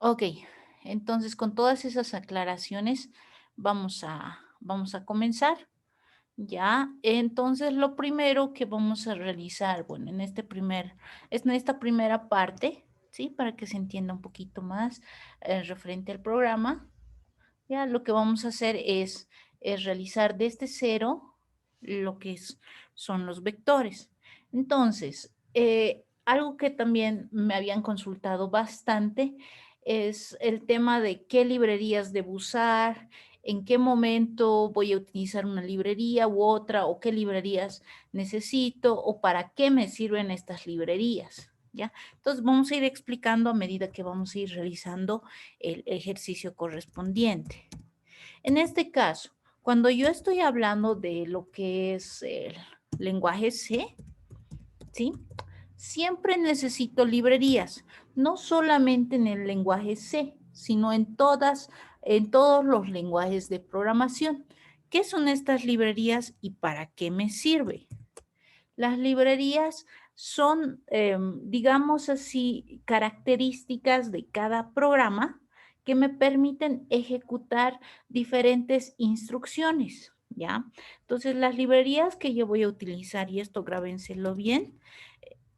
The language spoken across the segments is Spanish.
Ok, entonces con todas esas aclaraciones vamos a comenzar. Ya, entonces lo primero que vamos a realizar, bueno, en esta primera parte, ¿sí? Para que se entienda un poquito más referente al programa, ya lo que vamos a hacer es realizar desde cero lo que son los vectores. Entonces, algo que también me habían consultado bastante es el tema de qué librerías debo usar, en qué momento voy a utilizar una librería u otra, o qué librerías necesito, o para qué me sirven estas librerías. ¿Ya? Entonces vamos a ir explicando a medida que vamos a ir realizando el ejercicio correspondiente. En este caso, cuando yo estoy hablando de lo que es el lenguaje C, ¿sí? Siempre necesito librerías, no solamente en el lenguaje C, sino en todos los lenguajes de programación. ¿Qué son estas librerías y para qué me sirve? Las librerías son, digamos así, características de cada programa que me permiten ejecutar diferentes instrucciones, ¿ya? Entonces, las librerías que yo voy a utilizar, y esto grábenselo bien,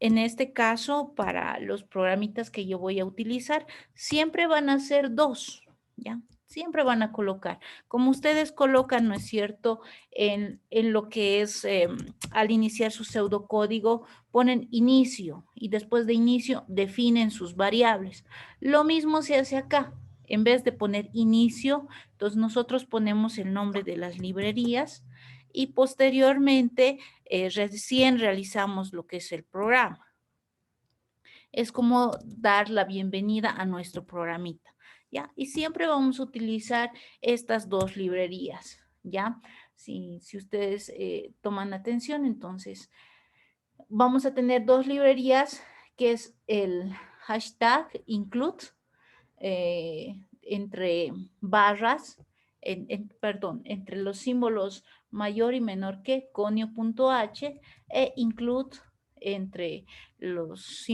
en este caso, para los programitas que yo voy a utilizar, siempre van a ser dos, ¿ya? Siempre van a colocar. Como ustedes colocan, ¿no es cierto? En lo que es, al iniciar su pseudocódigo, ponen inicio y después de inicio definen sus variables. Lo mismo se hace acá. En vez de poner inicio, entonces nosotros ponemos el nombre de las librerías y posteriormente recién realizamos lo que es el programa. Es como dar la bienvenida a nuestro programita, ¿ya? Y siempre vamos a utilizar estas dos librerías, ¿ya? Si ustedes toman atención, entonces vamos a tener dos librerías, que es el hashtag include, entre barras, perdón, entre los símbolos mayor y menor que conio.h e include entre los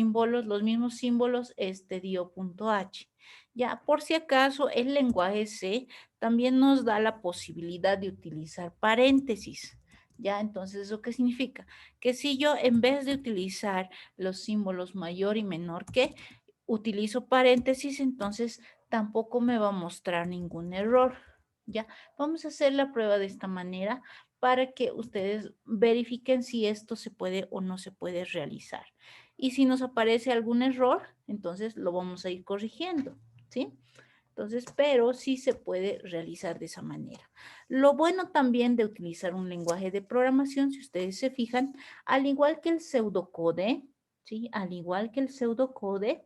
mismos símbolos dio.h. Ya, por si acaso, el lenguaje C también nos da la posibilidad de utilizar paréntesis. ¿Ya? Entonces, ¿eso qué significa? Que si yo en vez de utilizar los símbolos mayor y menor que, utilizo paréntesis, entonces tampoco me va a mostrar ningún error. ¿Ya? Vamos a hacer la prueba de esta manera para que ustedes verifiquen si esto se puede o no se puede realizar. Y si nos aparece algún error, entonces lo vamos a ir corrigiendo, ¿sí? Entonces, pero sí se puede realizar de esa manera. Lo bueno también de utilizar un lenguaje de programación, si ustedes se fijan, al igual que el pseudocode, ¿sí? Al igual que el pseudocode,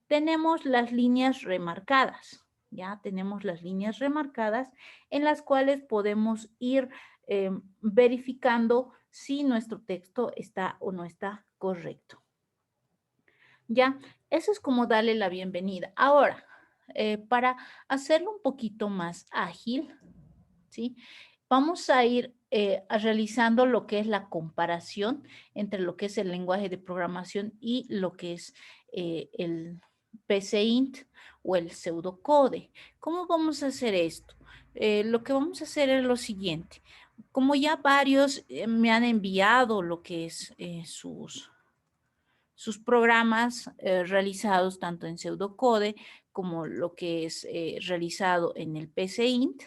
tenemos las líneas remarcadas, ¿ya? Tenemos las líneas remarcadas en las cuales podemos ir verificando si nuestro texto está o no está correcto. ¿Ya? Eso es como darle la bienvenida. Ahora, para hacerlo un poquito más ágil, ¿sí? Vamos a ir realizando lo que es la comparación entre lo que es el lenguaje de programación y lo que es el PCInt o el pseudocode. ¿Cómo vamos a hacer esto? Lo que vamos a hacer es lo siguiente. Como ya varios me han enviado lo que es sus programas realizados tanto en pseudocode como lo que es realizado en el PCInt,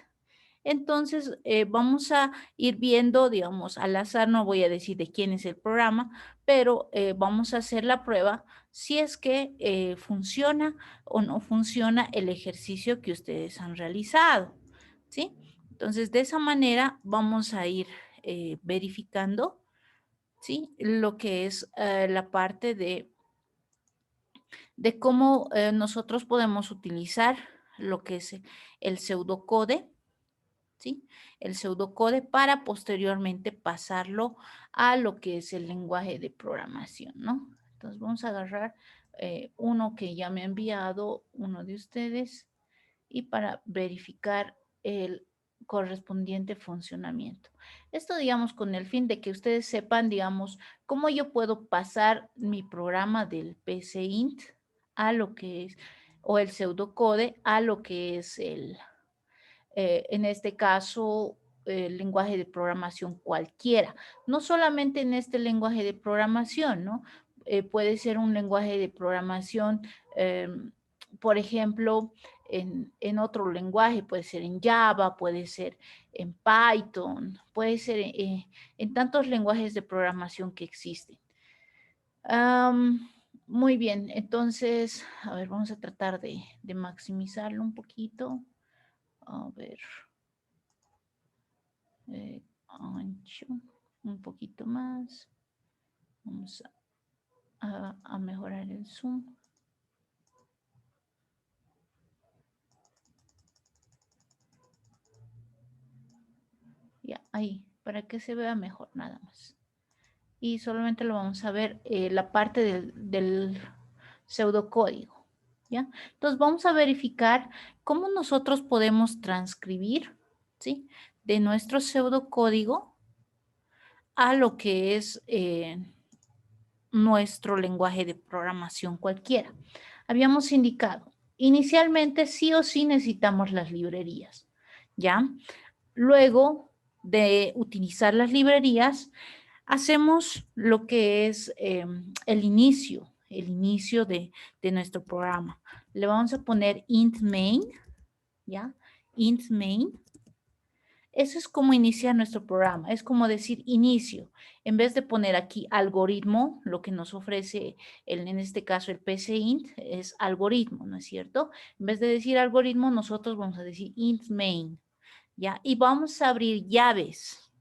entonces, vamos a ir viendo, digamos, al azar, no voy a decir de quién es el programa, pero vamos a hacer la prueba si es que funciona o no funciona el ejercicio que ustedes han realizado, ¿sí? Entonces, de esa manera vamos a ir verificando, ¿sí? Lo que es la parte de cómo nosotros podemos utilizar lo que es el pseudocode, ¿sí? El pseudocode para posteriormente pasarlo a lo que es el lenguaje de programación, ¿no? Entonces vamos a agarrar uno que ya me ha enviado uno de ustedes y para verificar el correspondiente funcionamiento. Esto, digamos, con el fin de que ustedes sepan, digamos, cómo yo puedo pasar mi programa del PCInt a lo que es o el pseudocode a lo que es en este caso, el lenguaje de programación cualquiera. No solamente en este lenguaje de programación, ¿no? Puede ser un lenguaje de programación, por ejemplo, en otro lenguaje, puede ser en Java, puede ser en Python, puede ser en tantos lenguajes de programación que existen. Muy bien, entonces, a ver, vamos a tratar de maximizarlo un poquito. A ver. Ancho, un poquito más. Vamos a mejorar el zoom. Ya, ahí, para que se vea mejor nada más. Y solamente lo vamos a ver la parte del pseudocódigo. ¿Ya? Entonces vamos a verificar cómo nosotros podemos transcribir, ¿sí? De nuestro pseudocódigo a lo que es nuestro lenguaje de programación cualquiera. Habíamos indicado, inicialmente sí o sí necesitamos las librerías, ¿ya? Luego de utilizar las librerías, hacemos lo que es el inicio de nuestro programa. Le vamos a poner int main, ¿ya? Int main. Eso es como iniciar nuestro programa, es como decir inicio. En vez de poner aquí algoritmo, lo que nos ofrece en este caso el PCInt es algoritmo, ¿no es cierto? En vez de decir algoritmo, nosotros vamos a decir int main, ¿ya? Y vamos a abrir llaves.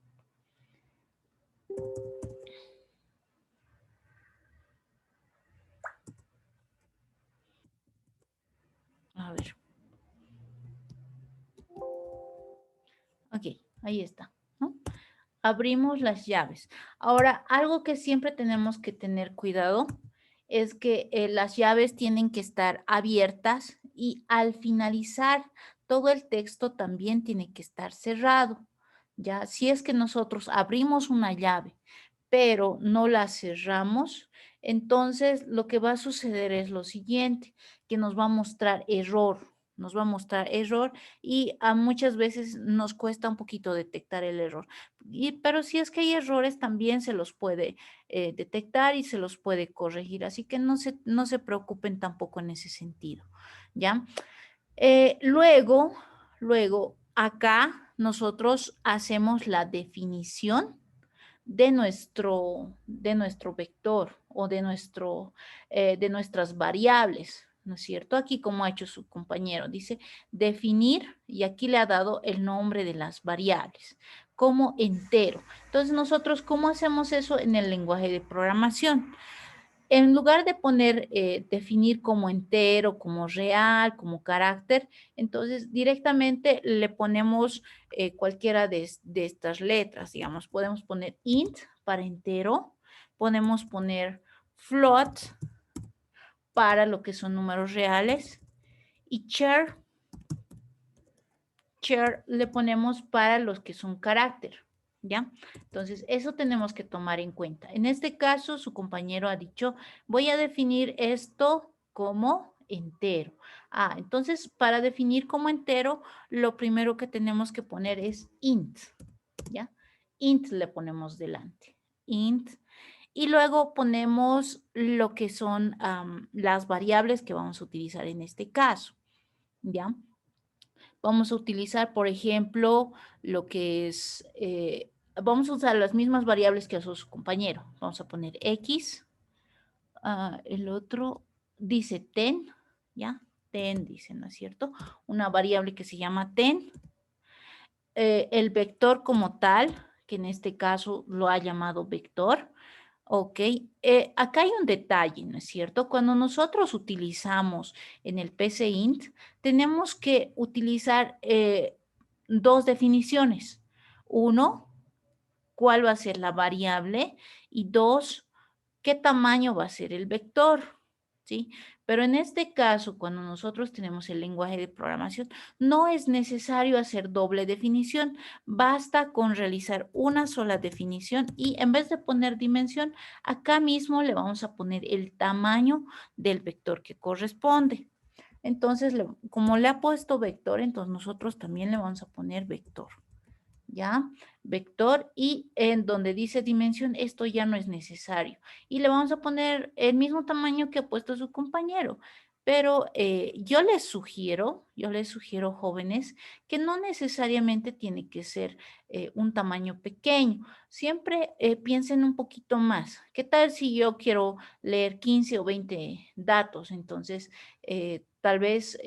A ver. Ok, ahí está, ¿no? Abrimos las llaves. Ahora, algo que siempre tenemos que tener cuidado es que las llaves tienen que estar abiertas y al finalizar todo el texto también tiene que estar cerrado. Ya, si es que nosotros abrimos una llave, pero no la cerramos, entonces lo que va a suceder es lo siguiente, que nos va a mostrar error, nos va a mostrar error y muchas veces nos cuesta un poquito detectar el error. Pero si es que hay errores, también se los puede detectar y se los puede corregir. Así que no se preocupen tampoco en ese sentido, ¿ya? Luego, acá nosotros hacemos la definición de nuestro vector o de nuestras variables, ¿no es cierto? Aquí como ha hecho su compañero, dice definir y aquí le ha dado el nombre de las variables como entero. Entonces nosotros, ¿cómo hacemos eso en el lenguaje de programación? En lugar de poner, definir como entero, como real, como carácter, entonces directamente le ponemos cualquiera de estas letras, digamos, podemos poner int para entero, podemos poner float para lo que son números reales y char le ponemos para los que son carácter, ¿ya? Entonces, eso tenemos que tomar en cuenta. En este caso, su compañero ha dicho, voy a definir esto como entero. Entonces, para definir como entero, lo primero que tenemos que poner es int, ¿ya? Int le ponemos delante, int. Y luego ponemos lo que son las variables que vamos a utilizar en este caso, ¿ya? Vamos a utilizar, por ejemplo, lo que es, vamos a usar las mismas variables que usó su compañero. Vamos a poner X, el otro dice 10, ¿ya? 10 dice, ¿no es cierto? Una variable que se llama 10. El vector como tal, que en este caso lo ha llamado vector, ok. Acá hay un detalle, ¿no es cierto? Cuando nosotros utilizamos en el PCInt, tenemos que utilizar dos definiciones. Uno, cuál va a ser la variable y dos, qué tamaño va a ser el vector, ¿sí? Pero en este caso, cuando nosotros tenemos el lenguaje de programación, no es necesario hacer doble definición, basta con realizar una sola definición y en vez de poner dimensión, acá mismo le vamos a poner el tamaño del vector que corresponde. Entonces, como le ha puesto vector, entonces nosotros también le vamos a poner vector. ¿Ya? Vector y en donde dice dimensión, esto ya no es necesario. Y le vamos a poner el mismo tamaño que ha puesto su compañero. Pero yo les sugiero, jóvenes, que no necesariamente tiene que ser un tamaño pequeño. Siempre piensen un poquito más. ¿Qué tal si yo quiero leer 15 o 20 datos? Entonces, tal vez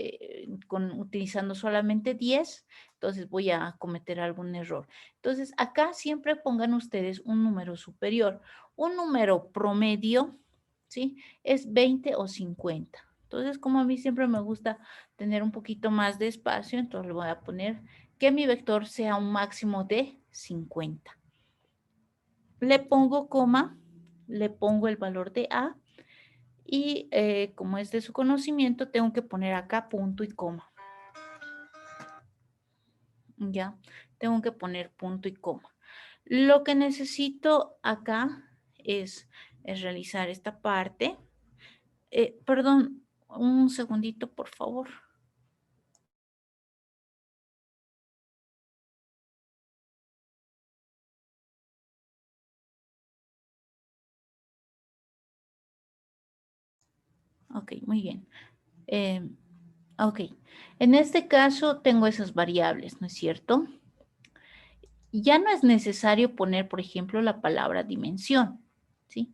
utilizando solamente 10, entonces voy a cometer algún error. Entonces, acá siempre pongan ustedes un número superior. Un número promedio, ¿sí? Es 20 o 50. Entonces, como a mí siempre me gusta tener un poquito más de espacio, entonces le voy a poner que mi vector sea un máximo de 50. Le pongo coma, le pongo el valor de A y como es de su conocimiento, tengo que poner acá punto y coma. Ya, tengo que poner punto y coma. Lo que necesito acá es realizar esta parte. Perdón, un segundito, por favor. Ok, muy bien. Ok, en este caso tengo esas variables, ¿no es cierto? Ya no es necesario poner, por ejemplo, la palabra dimensión, ¿sí?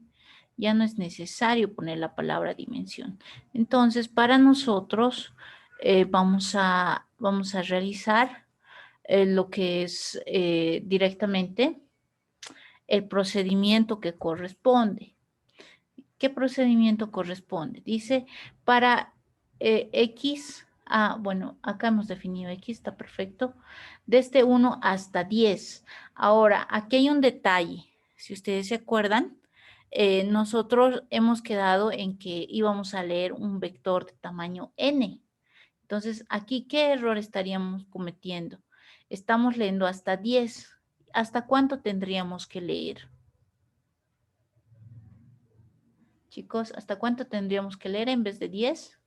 Ya no es necesario poner la palabra dimensión. Entonces, para nosotros vamos a realizar lo que es directamente el procedimiento que corresponde. ¿Qué procedimiento corresponde? Dice para X, bueno, acá hemos definido X, está perfecto, desde 1 hasta 10. Ahora, aquí hay un detalle, si ustedes se acuerdan, nosotros hemos quedado en que íbamos a leer un vector de tamaño n. Entonces, aquí, ¿qué error estaríamos cometiendo? Estamos leyendo hasta 10. ¿Hasta cuánto tendríamos que leer? Chicos, ¿hasta cuánto tendríamos que leer en vez de 10?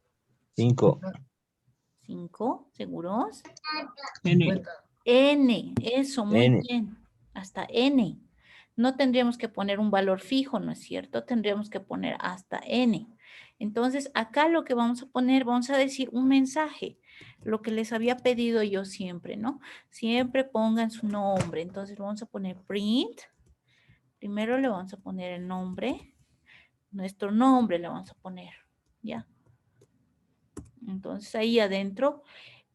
5. 5, ¿seguros? N. N, eso, muy N. bien. Hasta N. No tendríamos que poner un valor fijo, ¿no es cierto? Tendríamos que poner hasta N. Entonces, acá lo que vamos a poner, vamos a decir un mensaje, lo que les había pedido yo siempre, ¿no? Siempre pongan su nombre. Entonces, vamos a poner print. Primero le vamos a poner el nombre. Nuestro nombre le vamos a poner, ¿ya? Entonces, ahí adentro,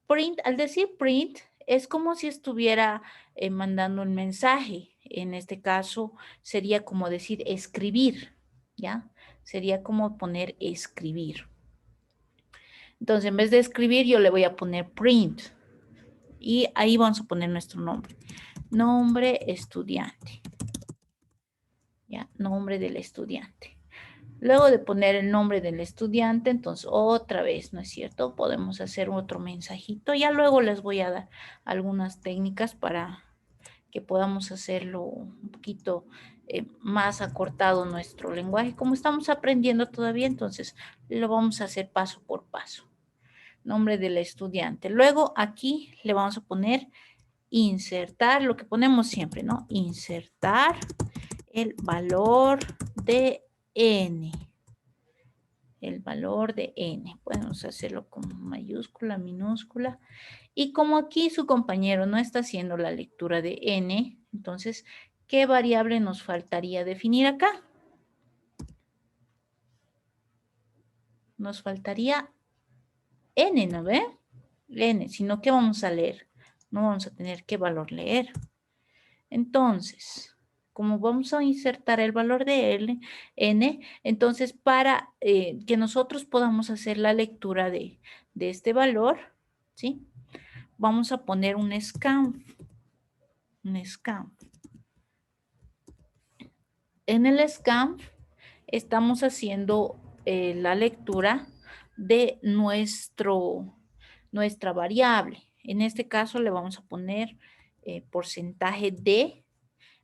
print, al decir print, es como si estuviera mandando un mensaje. En este caso, sería como decir escribir, ¿ya? Sería como poner escribir. Entonces, en vez de escribir, yo le voy a poner print. Y ahí vamos a poner nuestro nombre. Nombre estudiante. ¿Ya? Nombre del estudiante. Luego de poner el nombre del estudiante, entonces otra vez, ¿no es cierto? Podemos hacer otro mensajito. Ya luego les voy a dar algunas técnicas para que podamos hacerlo un poquito más acortado nuestro lenguaje. Como estamos aprendiendo todavía, entonces lo vamos a hacer paso por paso. Nombre del estudiante. Luego aquí le vamos a poner insertar, lo que ponemos siempre, ¿no? Insertar el valor de n. El valor de n. Podemos hacerlo con mayúscula, minúscula. Y como aquí su compañero no está haciendo la lectura de n, entonces, ¿qué variable nos faltaría definir acá? Nos faltaría n, ¿no ve? N, sino que vamos a leer. No vamos a tener qué valor leer. Entonces, como vamos a insertar el valor de n, entonces para que nosotros podamos hacer la lectura de este valor, ¿sí? Vamos a poner un scanf. Un scanf. En el scanf estamos haciendo la lectura de nuestra variable. En este caso le vamos a poner porcentaje de.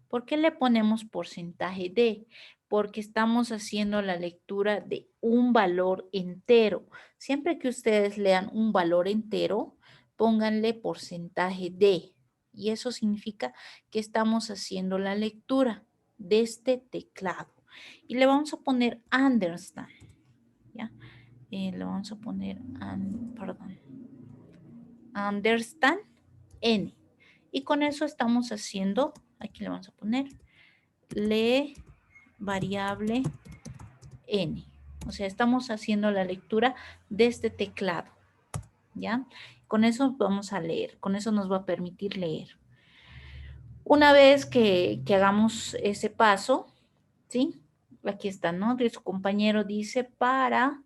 ¿Por qué le ponemos porcentaje de? porque estamos haciendo la lectura de un valor entero. Siempre que ustedes lean un valor entero, pónganle porcentaje de. Y eso significa que estamos haciendo la lectura de este teclado. Y le vamos a poner understand, ¿ya? Le vamos a poner, perdón, understand N. Y con eso estamos haciendo, aquí le vamos a poner, lee variable N. O sea, estamos haciendo la lectura de este teclado, ¿ya? Con eso vamos a leer, con eso nos va a permitir leer. Una vez que hagamos ese paso, ¿sí? Aquí está, ¿no? De su compañero dice para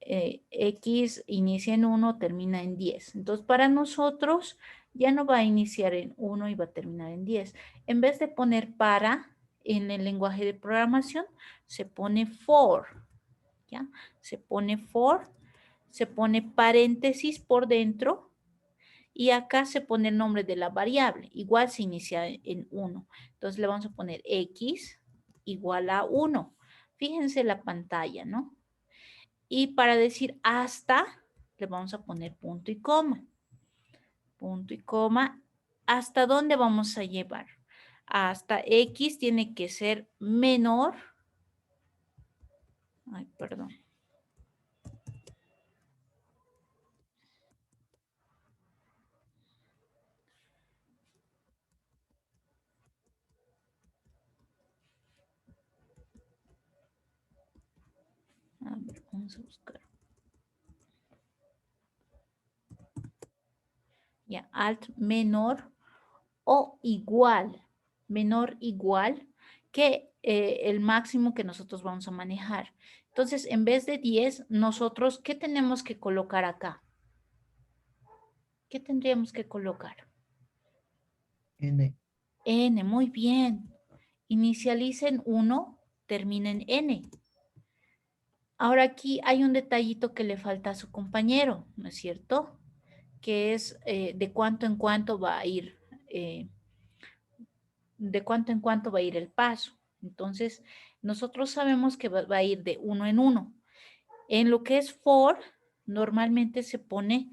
X inicia en 1, termina en 10. Entonces, para nosotros ya no va a iniciar en 1 y va a terminar en 10. En vez de poner para en el lenguaje de programación, se pone for, ¿ya? Se pone for, se pone paréntesis por dentro y acá se pone el nombre de la variable. Igual se inicia en 1. Entonces, le vamos a poner X igual a 1. Fíjense la pantalla, ¿no? Y para decir hasta, le vamos a poner punto y coma. Punto y coma. ¿Hasta dónde vamos a llevar? Hasta X tiene que ser menor. Ay, perdón. A ver, vamos a buscar. Ya, alt menor o igual. Menor igual que el máximo que nosotros vamos a manejar. Entonces, en vez de 10, nosotros, ¿qué tenemos que colocar acá? ¿Qué tendríamos que colocar? N. N, muy bien. Inicializa en 1, termina en N. Ahora aquí hay un detallito que le falta a su compañero, ¿no es cierto? Que es de cuánto en cuánto va a ir, de cuánto en cuánto va a ir el paso. Entonces, nosotros sabemos que va a ir de 1 en 1. En lo que es for, normalmente se pone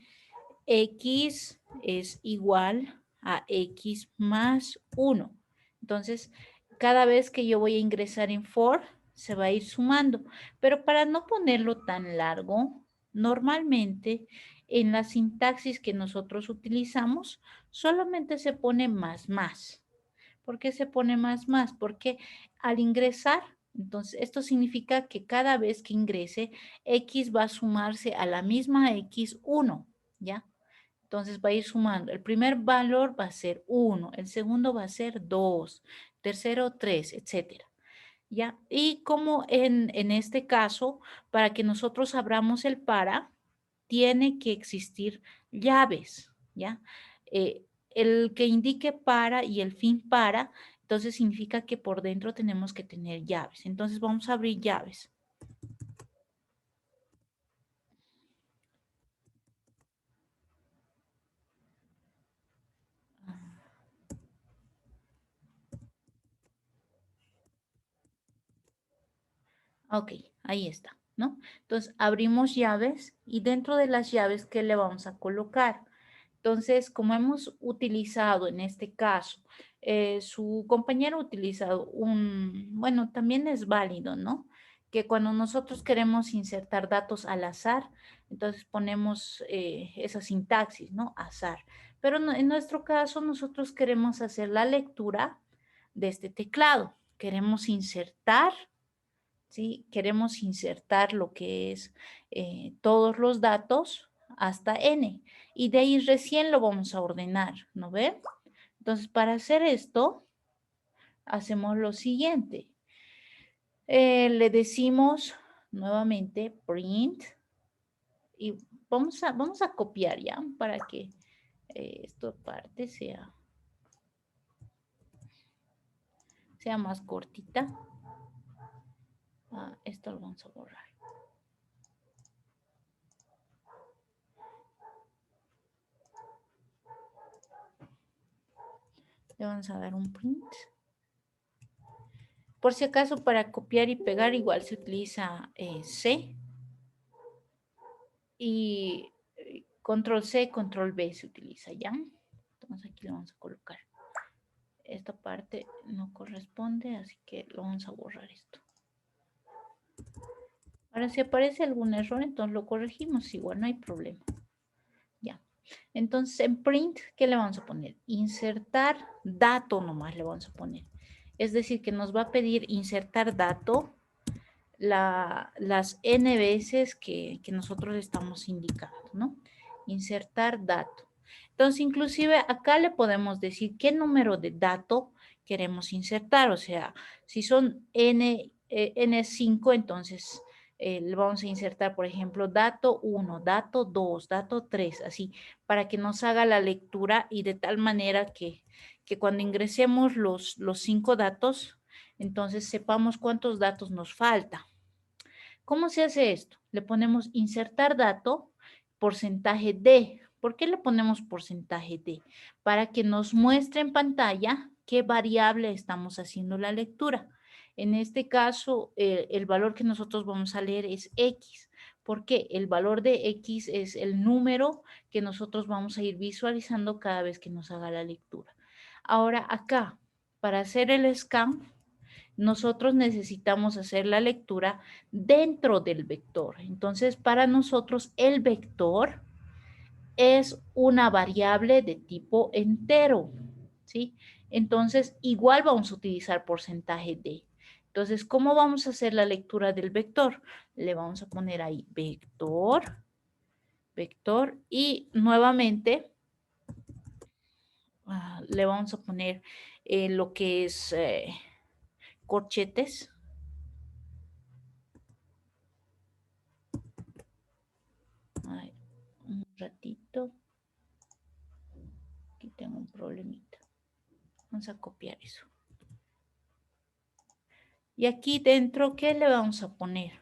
X es igual a X más 1. Entonces, cada vez que yo voy a ingresar en for, se va a ir sumando. Pero para no ponerlo tan largo, normalmente en la sintaxis que nosotros utilizamos, solamente se pone más más. ¿Por qué se pone más más? Porque al ingresar, entonces esto significa que cada vez que ingrese, X va a sumarse a la misma X1, ¿ya? Entonces va a ir sumando. El primer valor va a ser 1, el segundo va a ser 2, tercero 3, etcétera. ¿Ya? Y como en este caso, para que nosotros abramos el para, tiene que existir llaves, ¿ya? El que indique para y el fin para, entonces significa que por dentro tenemos que tener llaves. Entonces vamos a abrir llaves. Ok, ahí está, ¿no? Entonces abrimos llaves y dentro de las llaves, ¿qué le vamos a colocar? Entonces, como hemos utilizado en este caso, su compañero ha utilizado bueno, también es válido, ¿no? Que cuando nosotros queremos insertar datos al azar, entonces ponemos esa sintaxis, ¿no? Azar. Pero en nuestro caso, nosotros queremos hacer la lectura de este teclado. Queremos insertar, ¿sí? Queremos insertar lo que es todos los datos hasta n y de ahí recién lo vamos a ordenar, ¿no ve? Entonces, para hacer esto, hacemos lo siguiente. Le decimos nuevamente print y vamos a copiar ya para que esta parte sea más cortita. Esto lo vamos a borrar. Le vamos a dar un print. Por si acaso, para copiar y pegar igual se utiliza C y control C, control V se utiliza, ¿ya? Entonces aquí lo vamos a colocar. Esta parte no corresponde, así que lo vamos a borrar esto. Ahora, si aparece algún error, entonces lo corregimos, igual no hay problema. Ya. Entonces, en print, ¿qué le vamos a poner? Insertar dato nomás le vamos a poner. Es decir, que nos va a pedir insertar dato las n veces que nosotros estamos indicando, ¿no? Insertar dato. Entonces, inclusive acá le podemos decir qué número de dato queremos insertar. O sea, si son N5, entonces le vamos a insertar, por ejemplo, dato 1, dato 2, dato 3, así, para que nos haga la lectura y de tal manera que cuando ingresemos los 5 datos, entonces sepamos cuántos datos nos falta. ¿Cómo se hace esto? Le ponemos insertar dato, porcentaje de. ¿Por qué le ponemos porcentaje de? Para que nos muestre en pantalla qué variable estamos haciendo la lectura. En este caso, el valor que nosotros vamos a leer es X. ¿Por qué? El valor de X es el número que nosotros vamos a ir visualizando cada vez que nos haga la lectura. Ahora acá, para hacer el scan, nosotros necesitamos hacer la lectura dentro del vector. Entonces, para nosotros el vector es una variable de tipo entero, ¿sí? Entonces, igual vamos a utilizar porcentaje de. Entonces, ¿cómo vamos a hacer la lectura del vector? Le vamos a poner ahí vector, vector y nuevamente le vamos a poner lo que es corchetes. A ver, un ratito. Aquí tengo un problemita. Vamos a copiar eso. Y aquí dentro, ¿qué le vamos a poner?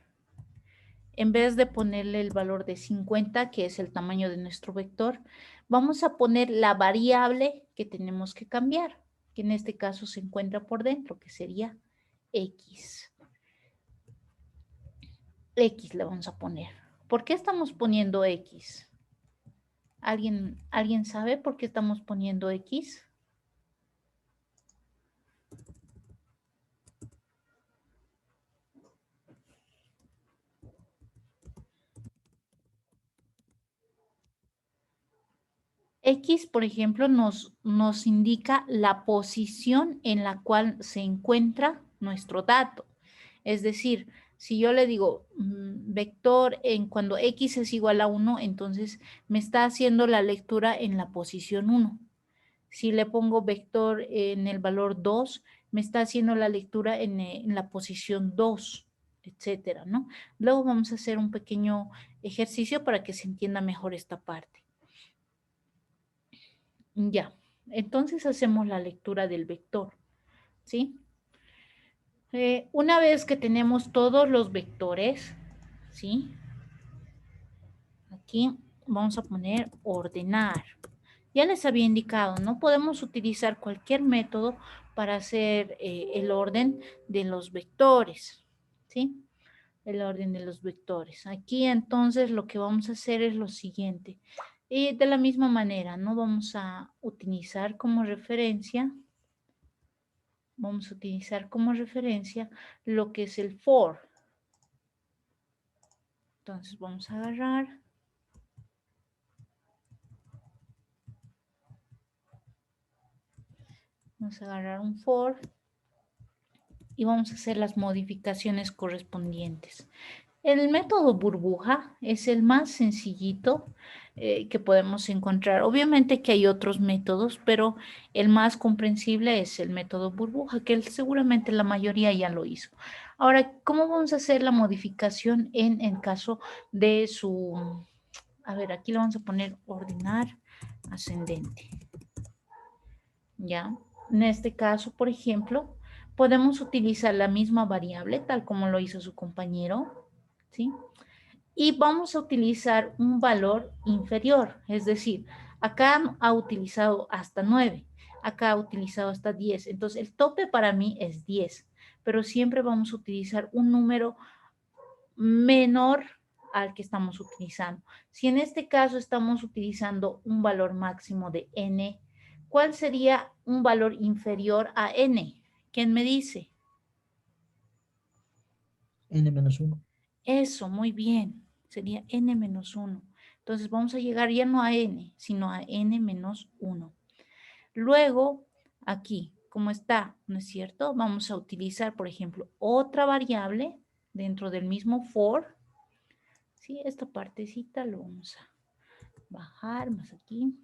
En vez de ponerle el valor de 50, que es el tamaño de nuestro vector, vamos a poner la variable que tenemos que cambiar, que en este caso se encuentra por dentro, que sería X. X le vamos a poner. ¿Por qué estamos poniendo X? ¿Alguien sabe por qué estamos poniendo X? X, por ejemplo, nos indica la posición en la cual se encuentra nuestro dato. Es decir, si yo le digo vector en cuando X es igual a 1, entonces me está haciendo la lectura en la posición 1. Si le pongo vector en el valor 2, me está haciendo la lectura en la posición 2, etcétera, ¿no? Luego vamos a hacer un pequeño ejercicio para que se entienda mejor esta parte. Ya, entonces hacemos la lectura del vector, ¿sí? Una vez que tenemos todos los vectores, ¿sí? Aquí vamos a poner ordenar. Ya les había indicado, no podemos utilizar cualquier método para hacer el orden de los vectores, ¿sí? El orden de los vectores. Aquí entonces lo que vamos a hacer es lo siguiente. Y de la misma manera, ¿no? Vamos a utilizar como referencia lo que es el for. Entonces vamos a agarrar. Vamos a agarrar un for y vamos a hacer las modificaciones correspondientes. El método burbuja es el más sencillito que podemos encontrar. Obviamente que hay otros métodos, pero el más comprensible es el método burbuja, que seguramente la mayoría ya lo hizo. Ahora, ¿cómo vamos a hacer la modificación en caso de su... A ver, aquí le vamos a poner ordenar ascendente. ¿Ya? En este caso, por ejemplo, podemos utilizar la misma variable, tal como lo hizo su compañero, ¿sí? Y vamos a utilizar un valor inferior, es decir, acá ha utilizado hasta 9, acá ha utilizado hasta 10, entonces el tope para mí es 10. pero siempre vamos a utilizar un número menor al que estamos utilizando. Si en este caso estamos utilizando un valor máximo de n, ¿cuál sería un valor inferior a n? ¿Quién me dice? N menos 1. Eso, muy bien. Sería n menos 1. Entonces vamos a llegar ya no a n, sino a n menos 1. Luego, aquí, como está, ¿no es cierto? Vamos a utilizar, por ejemplo, otra variable dentro del mismo for. ¿Sí? Esta partecita lo vamos a bajar más aquí.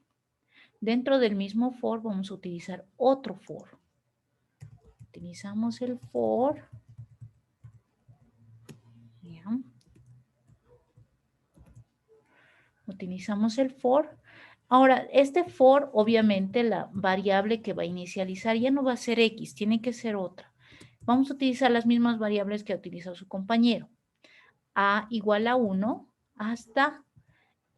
Dentro del mismo for vamos a utilizar otro for. Utilizamos el for. ¿Ya? Utilizamos el for. Ahora, este for, obviamente, la variable que va a inicializar ya no va a ser x, tiene que ser otra. Vamos a utilizar las mismas variables que ha utilizado su compañero. A igual a 1 hasta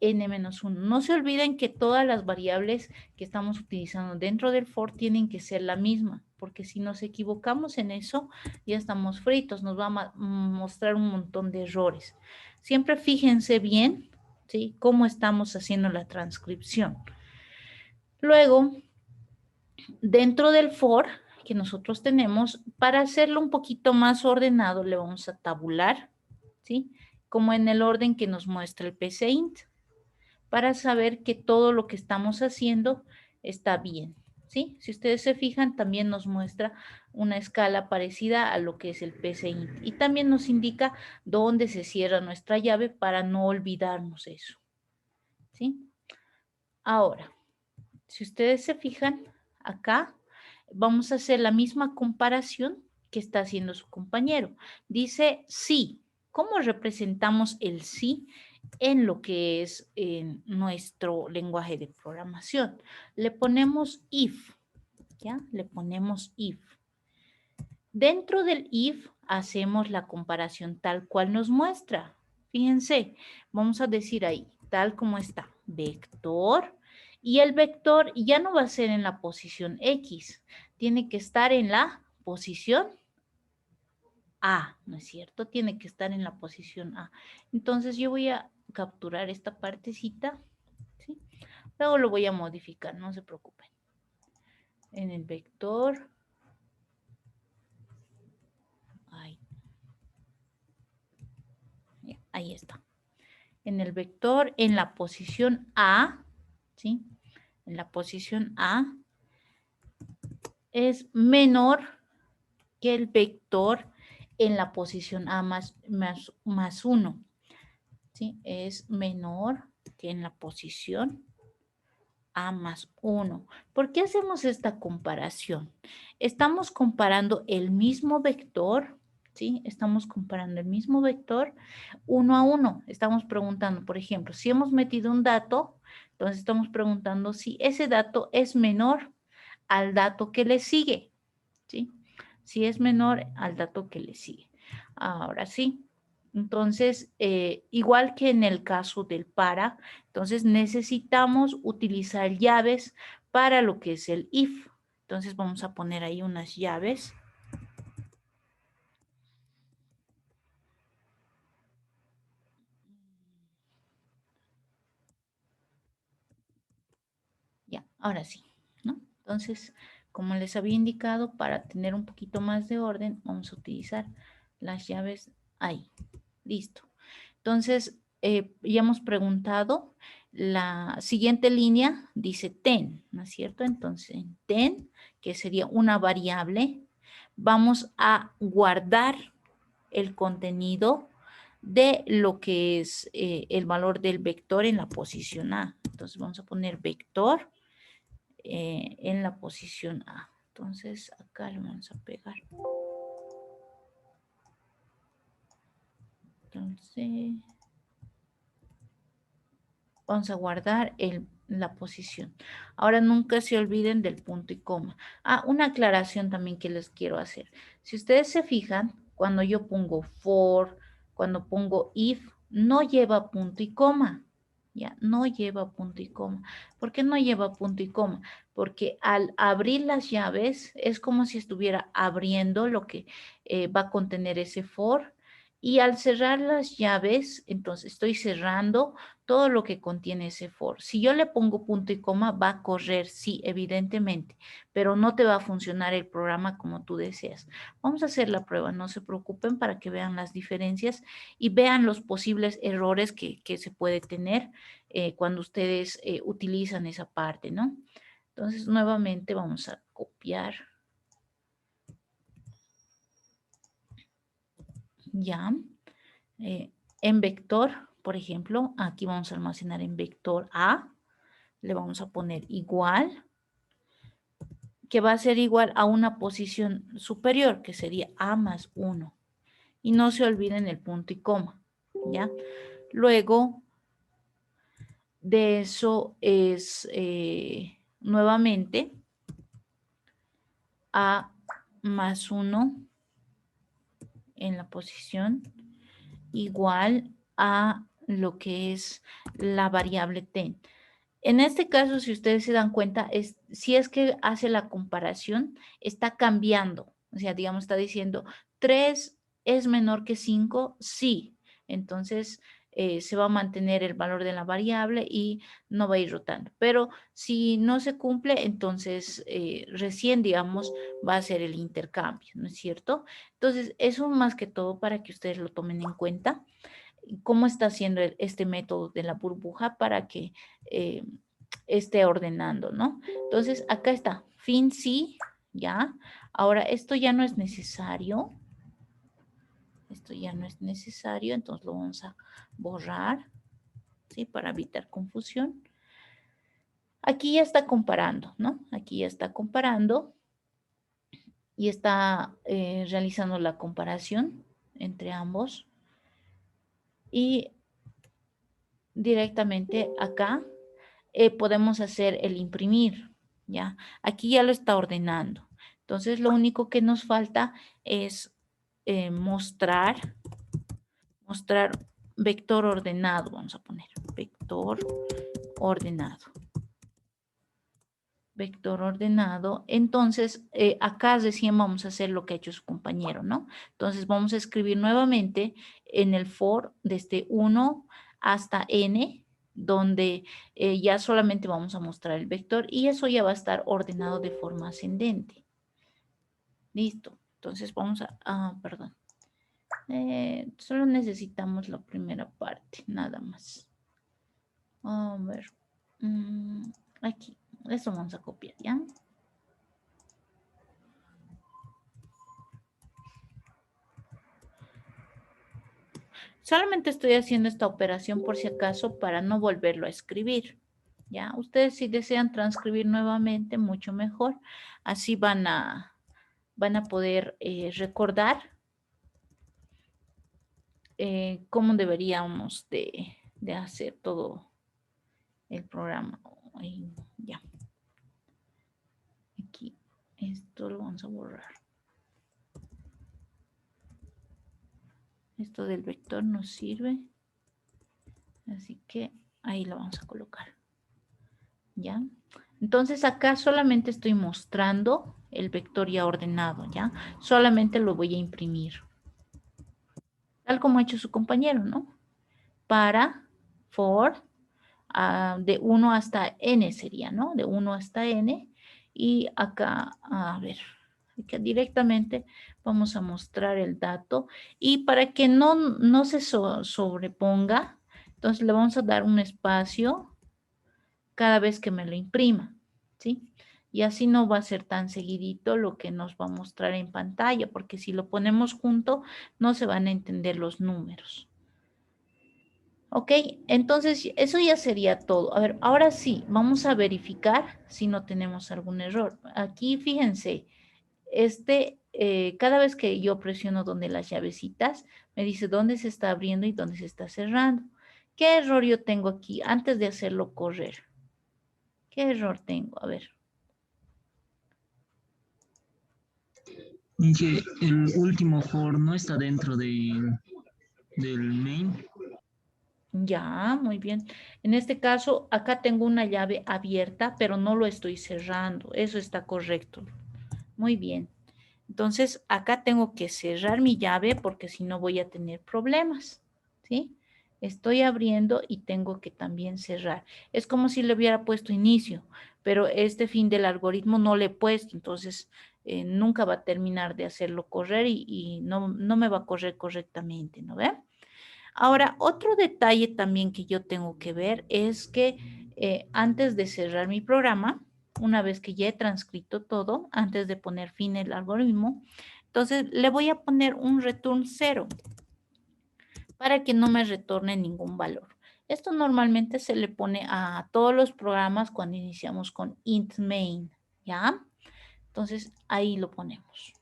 n-1. No se olviden que todas las variables que estamos utilizando dentro del for tienen que ser la misma, porque si nos equivocamos en eso, ya estamos fritos, nos va a mostrar un montón de errores. Siempre fíjense bien, ¿sí? Cómo estamos haciendo la transcripción. Luego, dentro del for que nosotros tenemos, para hacerlo un poquito más ordenado, le vamos a tabular, ¿sí? Como en el orden que nos muestra el PCInt, para saber que todo lo que estamos haciendo está bien, ¿sí? Si ustedes se fijan, también nos muestra una escala parecida a lo que es el PCInt y también nos indica dónde se cierra nuestra llave para no olvidarnos eso, ¿sí? Ahora, si ustedes se fijan, acá vamos a hacer la misma comparación que está haciendo su compañero. Dice sí. ¿Cómo representamos el sí en lo que es en nuestro lenguaje de programación? Le ponemos if, ¿ya? Le ponemos if. Dentro del if hacemos la comparación tal cual nos muestra. Fíjense, vamos a decir ahí, tal como está, vector, y el vector ya no va a ser en la posición X, tiene que estar en la posición A, ¿no es cierto? Tiene que estar en la posición A. Entonces yo voy a capturar esta partecita, ¿sí? Luego lo voy a modificar, no se preocupen. En el vector, ahí, ya, ahí está. En el vector, en la posición A, ¿sí? En la posición A es menor que el vector en la posición A más 1, ¿sí? Es menor que en la posición A más 1. ¿Por qué hacemos esta comparación? Estamos comparando el mismo vector, ¿sí? Estamos comparando el mismo vector uno a uno. Estamos preguntando, por ejemplo, si hemos metido un dato, entonces estamos preguntando si ese dato es menor al dato que le sigue, ¿sí? Si es menor al dato que le sigue. Ahora sí. Entonces, igual que en el caso del para, entonces necesitamos utilizar llaves para lo que es el if. Entonces vamos a poner ahí unas llaves. Ya, ahora sí, ¿no? Entonces, como les había indicado, para tener un poquito más de orden, vamos a utilizar las llaves ahí. Listo. Entonces, ya hemos preguntado, la siguiente línea dice ten, ¿no es cierto? Entonces, en ten, que sería una variable, vamos a guardar el contenido de lo que es el valor del vector en la posición A. Entonces, vamos a poner vector en la posición A. Entonces, acá lo vamos a pegar. Entonces, vamos a guardar la posición. Ahora nunca se olviden del punto y coma. Ah, una aclaración también que les quiero hacer. Si ustedes se fijan, cuando yo pongo for, cuando pongo if, no lleva punto y coma. Ya, no lleva punto y coma. ¿Por qué no lleva punto y coma? Porque al abrir las llaves es como si estuviera abriendo lo que va a contener ese for. Y al cerrar las llaves, entonces estoy cerrando todo lo que contiene ese for. Si yo le pongo punto y coma, va a correr, sí, evidentemente, pero no te va a funcionar el programa como tú deseas. Vamos a hacer la prueba, no se preocupen para que vean las diferencias y vean los posibles errores que se puede tener cuando ustedes utilizan esa parte, ¿no? Entonces, nuevamente vamos a copiar. Ya. En vector, por ejemplo, aquí vamos a almacenar en vector A. Le vamos a poner igual, que va a ser igual a una posición superior, que sería A más 1. Y no se olviden el punto y coma, ¿ya? Luego de eso es nuevamente A más 1 en la posición igual a lo que es la variable t. En este caso, si ustedes se dan cuenta, si es que hace la comparación, está cambiando. O sea, digamos, está diciendo 3 es menor que 5, sí. Entonces, se va a mantener el valor de la variable y no va a ir rotando. Pero si no se cumple, entonces recién, digamos, va a ser el intercambio, ¿no es cierto? Entonces, eso más que todo para que ustedes lo tomen en cuenta. Cómo está haciendo este método de la burbuja para que esté ordenando, ¿no? Entonces, acá está, fin sí, ¿ya? Ahora, esto ya no es necesario. Esto ya no es necesario, entonces lo vamos a borrar, ¿sí? Para evitar confusión. Aquí ya está comparando, ¿no? Aquí ya está comparando y está realizando la comparación entre ambos. Y directamente acá podemos hacer el imprimir, ¿ya? Aquí ya lo está ordenando. Entonces, lo único que nos falta es mostrar vector ordenado. Vamos a poner vector ordenado. Vector ordenado. Entonces, acá recién vamos a hacer lo que ha hecho su compañero, ¿no? Entonces, vamos a escribir nuevamente en el for desde 1 hasta n, donde ya solamente vamos a mostrar el vector y eso ya va a estar ordenado de forma ascendente. Listo. Entonces, vamos perdón. Solo necesitamos la primera parte, nada más. A ver. Aquí. Eso vamos a copiar, ¿ya? Solamente estoy haciendo esta operación por si acaso para no volverlo a escribir. ¿Ya? Ustedes si desean transcribir nuevamente, mucho mejor. Así van a poder recordar cómo deberíamos de hacer todo el programa. Ahí, ya. Aquí, esto lo vamos a borrar. Esto del vector nos sirve. Así que ahí lo vamos a colocar. ¿Ya? Entonces acá solamente estoy mostrando el vector ya ordenado, ¿ya? Solamente lo voy a imprimir. Tal como ha hecho su compañero, ¿no? Para for de 1 hasta n sería, ¿no? De 1 hasta n. Y acá, a ver, acá directamente vamos a mostrar el dato. Y para que no se sobreponga, entonces le vamos a dar un espacio cada vez que me lo imprima, ¿sí? Y así no va a ser tan seguidito lo que nos va a mostrar en pantalla, porque si lo ponemos junto, no se van a entender los números. Ok, entonces eso ya sería todo. A ver, ahora sí, vamos a verificar si no tenemos algún error. Aquí, fíjense, cada vez que yo presiono donde las llavecitas, me dice dónde se está abriendo y dónde se está cerrando. ¿Qué error yo tengo aquí antes de hacerlo correr? ¿Qué error tengo? A ver. Y que el último for no está dentro del main. Ya, muy bien. En este caso, acá tengo una llave abierta, pero no lo estoy cerrando. Eso está correcto. Muy bien. Entonces, acá tengo que cerrar mi llave porque si no voy a tener problemas, ¿sí? Estoy abriendo y tengo que también cerrar. Es como si le hubiera puesto inicio, pero este fin del algoritmo no le he puesto, entonces nunca va a terminar de hacerlo correr y no me va a correr correctamente, ¿no ve? Ahora, otro detalle también que yo tengo que ver es que antes de cerrar mi programa, una vez que ya he transcrito todo, antes de poner fin al algoritmo, entonces le voy a poner un return 0 para que no me retorne ningún valor. Esto normalmente se le pone a todos los programas cuando iniciamos con int main, ¿ya? Entonces ahí lo ponemos.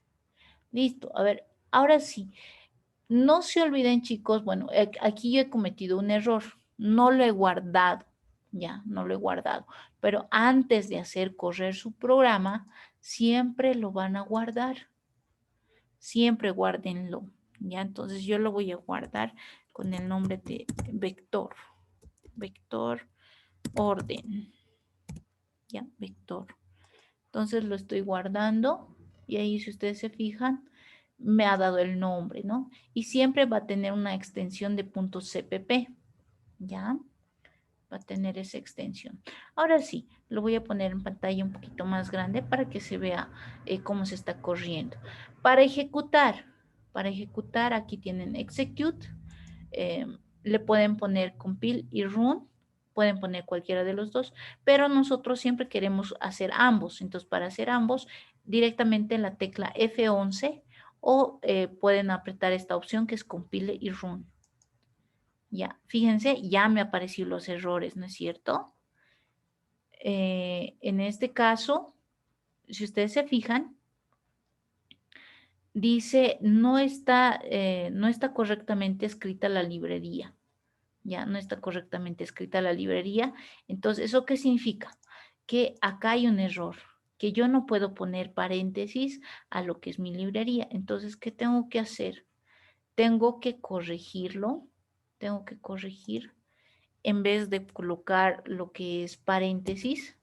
Listo, a ver, ahora sí. No se olviden, chicos, bueno, aquí yo he cometido un error. No lo he guardado, ya, no lo he guardado. Pero antes de hacer correr su programa, siempre lo van a guardar. Siempre guárdenlo, ya. Entonces yo lo voy a guardar con el nombre de vector. Vector orden, ya, vector. Entonces lo estoy guardando y ahí si ustedes se fijan, me ha dado el nombre, ¿no? Y siempre va a tener una extensión de .cpp, ¿ya? Va a tener esa extensión. Ahora sí, lo voy a poner en pantalla un poquito más grande para que se vea cómo se está corriendo. Para ejecutar aquí tienen execute, le pueden poner compile y run, pueden poner cualquiera de los dos, pero nosotros siempre queremos hacer ambos. Entonces, para hacer ambos, directamente en la tecla F11 o pueden apretar esta opción que es compile y run. Ya, fíjense, ya me aparecieron los errores, ¿no es cierto? En este caso, si ustedes se fijan, dice no está correctamente escrita la librería. Ya no está correctamente escrita la librería. Entonces, ¿eso qué significa? Que acá hay un error, que yo no puedo poner paréntesis a lo que es mi librería. Entonces, ¿qué tengo que hacer? Tengo que corregirlo, tengo que corregir. En vez de colocar lo que es paréntesis,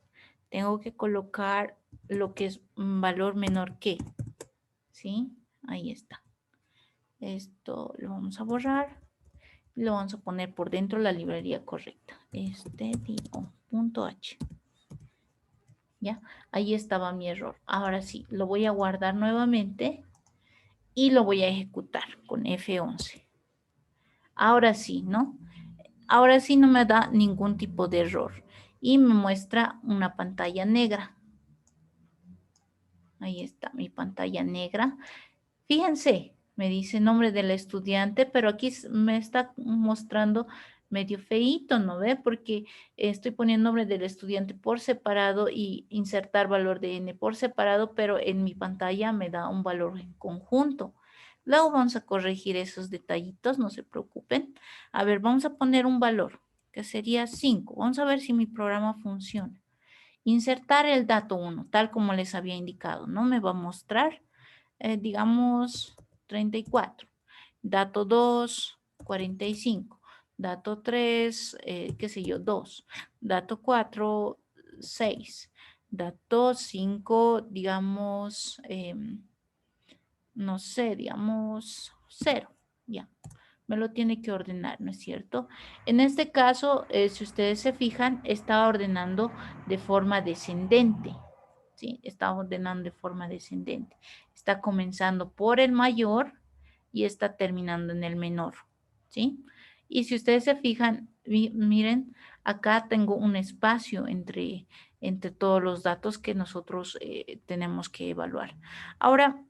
tengo que colocar lo que es un valor menor que, ¿sí? Ahí está. Esto lo vamos a borrar. Lo vamos a poner por dentro la librería correcta. Stdio.h. ¿Ya? Ahí estaba mi error. Ahora sí, lo voy a guardar nuevamente y lo voy a ejecutar con F11. Ahora sí, ¿no? Ahora sí no me da ningún tipo de error y me muestra una pantalla negra. Ahí está mi pantalla negra. Fíjense, me dice nombre del estudiante, pero aquí me está mostrando medio feíto, ¿no ve? Porque estoy poniendo nombre del estudiante por separado y insertar valor de n por separado, pero en mi pantalla me da un valor en conjunto. Luego vamos a corregir esos detallitos, no se preocupen. A ver, vamos a poner un valor, que sería 5. Vamos a ver si mi programa funciona. Insertar el dato 1, tal como les había indicado, ¿no? Me va a mostrar digamos 34. Dato 2, 45. Dato 3, qué sé yo, 2. Dato 4, 6. Dato 5, digamos, no sé, digamos 0. Ya, me lo tiene que ordenar, ¿no es cierto? En este caso, si ustedes se fijan, está ordenando de forma descendente. ¿Sí? Está ordenando de forma descendente. Está comenzando por el mayor y está terminando en el menor, ¿sí? Y si ustedes se fijan, miren, acá tengo un espacio entre todos los datos que nosotros tenemos que evaluar. Ahora,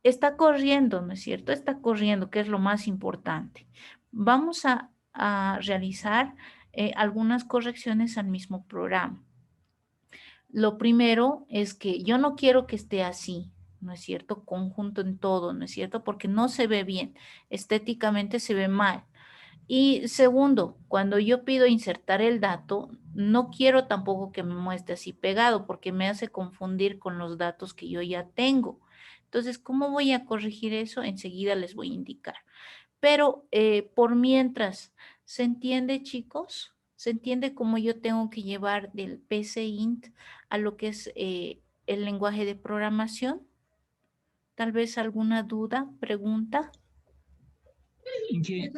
está corriendo, ¿no es cierto? Está corriendo, que es lo más importante. Vamos a realizar algunas correcciones al mismo programa. Lo primero es que yo no quiero que esté así, ¿no es cierto? Conjunto en todo, ¿no es cierto? Porque no se ve bien, estéticamente se ve mal. Y segundo, cuando yo pido insertar el dato, no quiero tampoco que me muestre así pegado porque me hace confundir con los datos que yo ya tengo. Entonces, ¿cómo voy a corregir eso? Enseguida les voy a indicar. Pero por mientras, ¿Se entiende, chicos? ¿Se entiende cómo yo tengo que llevar del PCInt a lo que es el lenguaje de programación? Tal vez alguna duda, pregunta. Inge,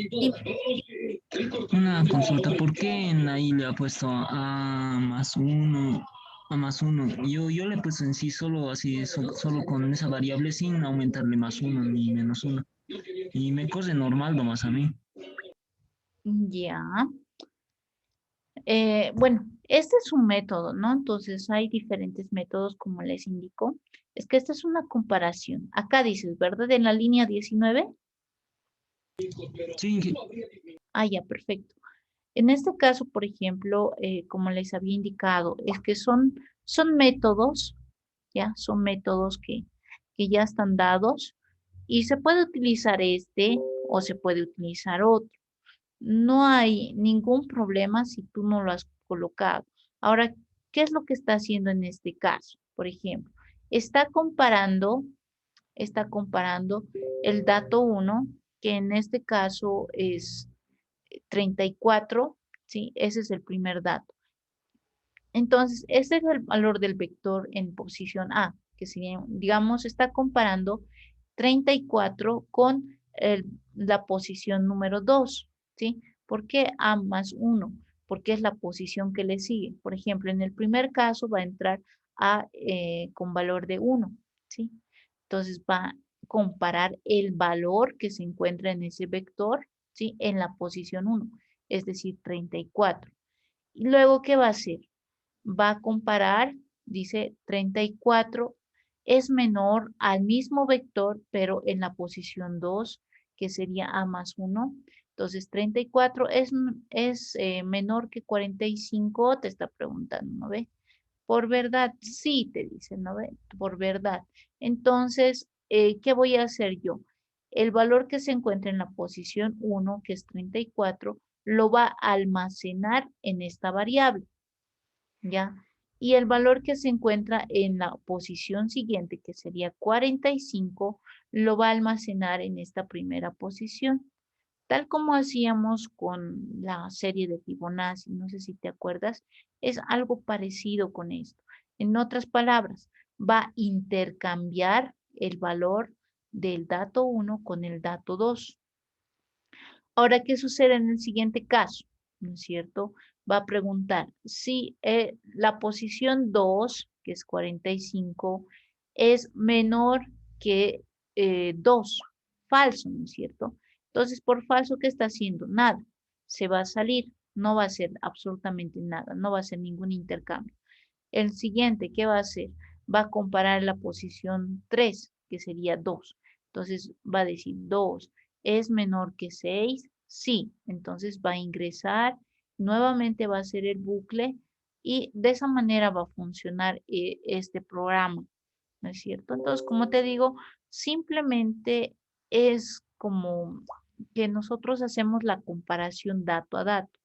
Dime. una consulta, ¿por qué en ahí le ha puesto a más uno, a más uno? Yo le he puesto en sí solo así, solo con esa variable sin aumentarle más uno ni menos uno. Y me corre normal nomás a mí. Ya. Bueno, este es un método, ¿no? Entonces hay diferentes métodos, como les indico. Es que esta es una comparación. Acá dices, ¿verdad? En la línea 19. Sí, Inge. Ah, ya, perfecto. En este caso, por ejemplo, como les había indicado, es que son métodos, ¿ya? Son métodos que ya están dados y se puede utilizar este o se puede utilizar otro. No hay ningún problema si tú no lo has colocado. Ahora, ¿qué es lo que está haciendo en este caso? Por ejemplo, está comparando el dato 1, que en este caso es 34, ¿sí? Ese es el primer dato. Entonces, este es el valor del vector en posición A, que sería, digamos, está comparando 34 con la posición número 2, ¿sí? ¿Por qué A más 1? Porque es la posición que le sigue. Por ejemplo, en el primer caso va a entrar A con valor de 1, ¿sí? Entonces va a comparar el valor que se encuentra en ese vector, ¿sí? En la posición 1, es decir, 34. Y luego, ¿qué va a hacer? Va a comparar, dice 34 es menor al mismo vector, pero en la posición 2, que sería A más 1. Entonces, 34 es menor que 45, te está preguntando, ¿no ve? Por verdad, sí, te dice, ¿no ve? Por verdad. Entonces, ¿qué voy a hacer yo? El valor que se encuentra en la posición 1, que es 34, lo va a almacenar en esta variable. ¿Ya? Y el valor que se encuentra en la posición siguiente, que sería 45, lo va a almacenar en esta primera posición, tal como hacíamos con la serie de Fibonacci. No sé si te acuerdas, es algo parecido con esto. En otras palabras, va a intercambiar el valor del dato 1 con el dato 2. Ahora, ¿qué sucede en el siguiente caso? ¿No es cierto? Va a preguntar si la posición 2, que es 45, es menor que 2. Falso, ¿no es cierto? Entonces, por falso, ¿qué está haciendo? Nada. Se va a salir. No va a hacer absolutamente nada. No va a hacer ningún intercambio. El siguiente, ¿qué va a hacer? Va a comparar la posición 3, que sería 2. Entonces va a decir 2 es menor que 6. Sí, entonces va a ingresar, nuevamente va a hacer el bucle y de esa manera va a funcionar este programa, ¿no es cierto? Entonces, como te digo, simplemente es como que nosotros hacemos la comparación dato a dato,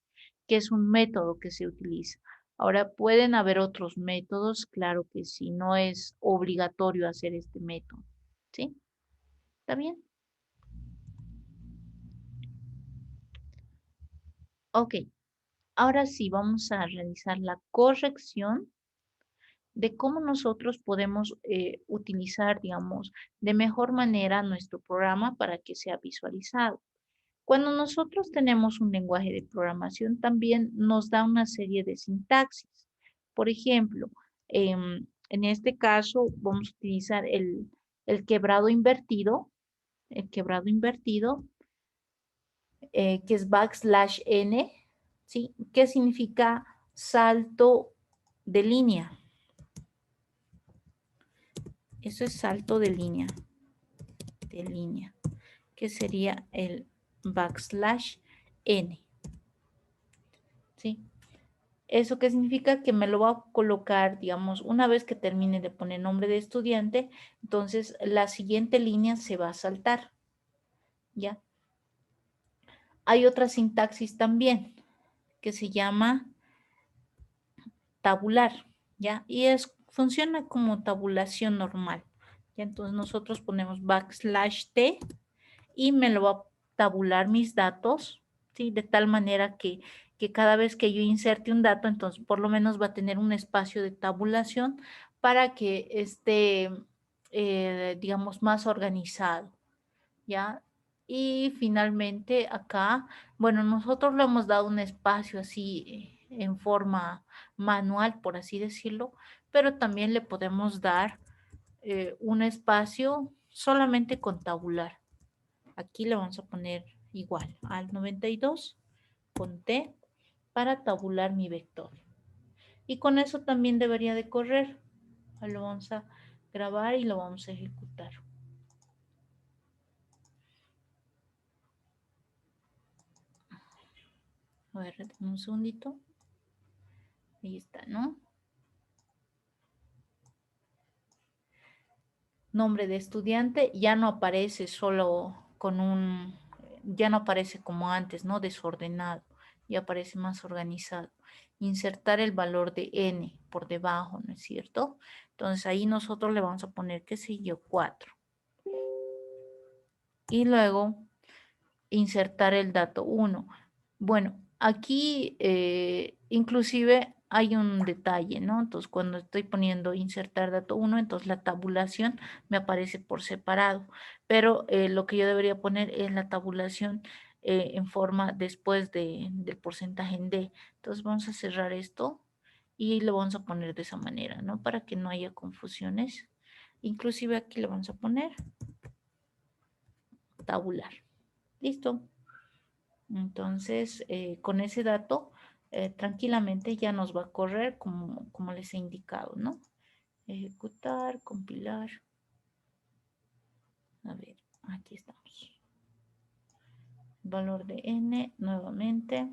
que es un método que se utiliza. Ahora, pueden haber otros métodos, claro que sí, no es obligatorio hacer este método, ¿sí? ¿Está bien? Ok, ahora sí vamos a realizar la corrección de cómo nosotros podemos utilizar, digamos, de mejor manera nuestro programa para que sea visualizado. Cuando nosotros tenemos un lenguaje de programación, también nos da una serie de sintaxis. Por ejemplo, en este caso vamos a utilizar el quebrado invertido, que es \n, ¿sí? ¿Qué significa salto de línea? Eso es salto de línea, que sería el \n, ¿sí? ¿Eso qué significa? Que me lo va a colocar, digamos, una vez que termine de poner nombre de estudiante, entonces la siguiente línea se va a saltar, ¿ya? Hay otra sintaxis también que se llama tabular, ¿ya? Y funciona como tabulación normal, ¿ya? Entonces nosotros ponemos \t y me lo va a tabular mis datos, ¿sí? De tal manera que cada vez que yo inserte un dato, entonces por lo menos va a tener un espacio de tabulación para que esté, digamos, más organizado, ¿ya? Y finalmente acá, bueno, nosotros le hemos dado un espacio así en forma manual, por así decirlo, pero también le podemos dar un espacio solamente con tabular. Aquí le vamos a poner igual al 92 con T para tabular mi vector. Y con eso también debería de correr. Lo vamos a grabar y lo vamos a ejecutar. A ver, un segundito. Ahí está, ¿no? Nombre de estudiante ya no aparece solo con un, ya no aparece como antes, ¿no? Desordenado, ya aparece más organizado. Insertar el valor de n por debajo, ¿no es cierto? Entonces ahí nosotros le vamos a poner, qué sé yo, 4. Y luego insertar el dato 1. Bueno, aquí inclusive hay un detalle, ¿no? Entonces, cuando estoy poniendo insertar dato 1, entonces la tabulación me aparece por separado, pero lo que yo debería poner es la tabulación en forma después del porcentaje en D. Entonces, vamos a cerrar esto y lo vamos a poner de esa manera, ¿no? Para que no haya confusiones. Inclusive aquí le vamos a poner tabular. Listo. Entonces, con ese dato, tranquilamente ya nos va a correr como les he indicado, ¿no? Ejecutar, compilar. A ver, aquí estamos. Valor de n, nuevamente.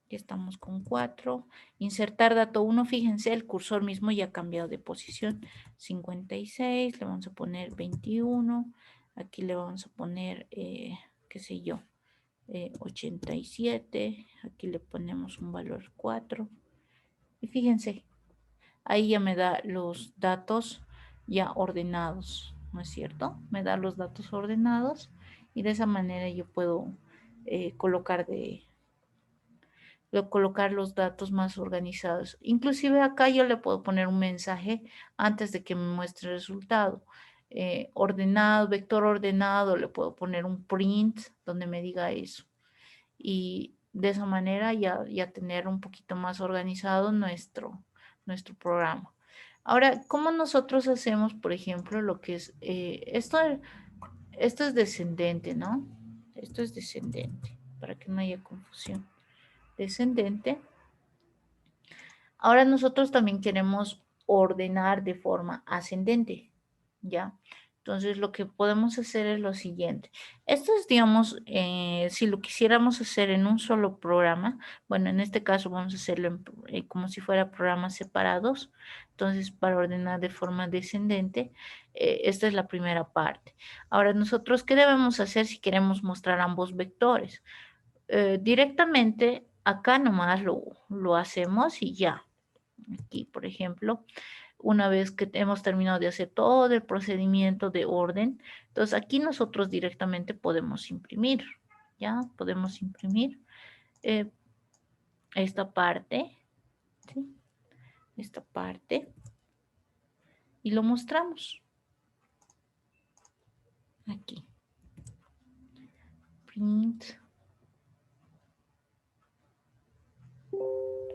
Aquí estamos con 4. Insertar dato 1, fíjense, el cursor mismo ya ha cambiado de posición. 56, le vamos a poner 21. Aquí le vamos a poner, qué sé yo, 87, aquí le ponemos un valor 4 y fíjense, ahí ya me da los datos ya ordenados, ¿no es cierto? Me da los datos ordenados y de esa manera yo puedo colocar los datos más organizados. Inclusive acá yo le puedo poner un mensaje antes de que me muestre el resultado. Ordenado, vector ordenado, le puedo poner un print donde me diga eso. Y de esa manera ya tener un poquito más organizado nuestro programa. Ahora, ¿cómo nosotros hacemos, por ejemplo, lo que es, esto es descendente, ¿no? Esto es descendente, para que no haya confusión. Descendente. Ahora nosotros también queremos ordenar de forma ascendente, ¿ya? Entonces lo que podemos hacer es lo siguiente. Esto es, digamos, si lo quisiéramos hacer en un solo programa, bueno, en este caso vamos a hacerlo como si fuera programas separados. Entonces, para ordenar de forma descendente, esta es la primera parte. Ahora, nosotros, ¿qué debemos hacer si queremos mostrar ambos vectores? Directamente acá nomás lo hacemos y ya. Aquí, por ejemplo, una vez que hemos terminado de hacer todo el procedimiento de orden, entonces aquí nosotros directamente podemos imprimir, ¿ya? Podemos imprimir esta parte, ¿sí? Esta parte y lo mostramos aquí. Print.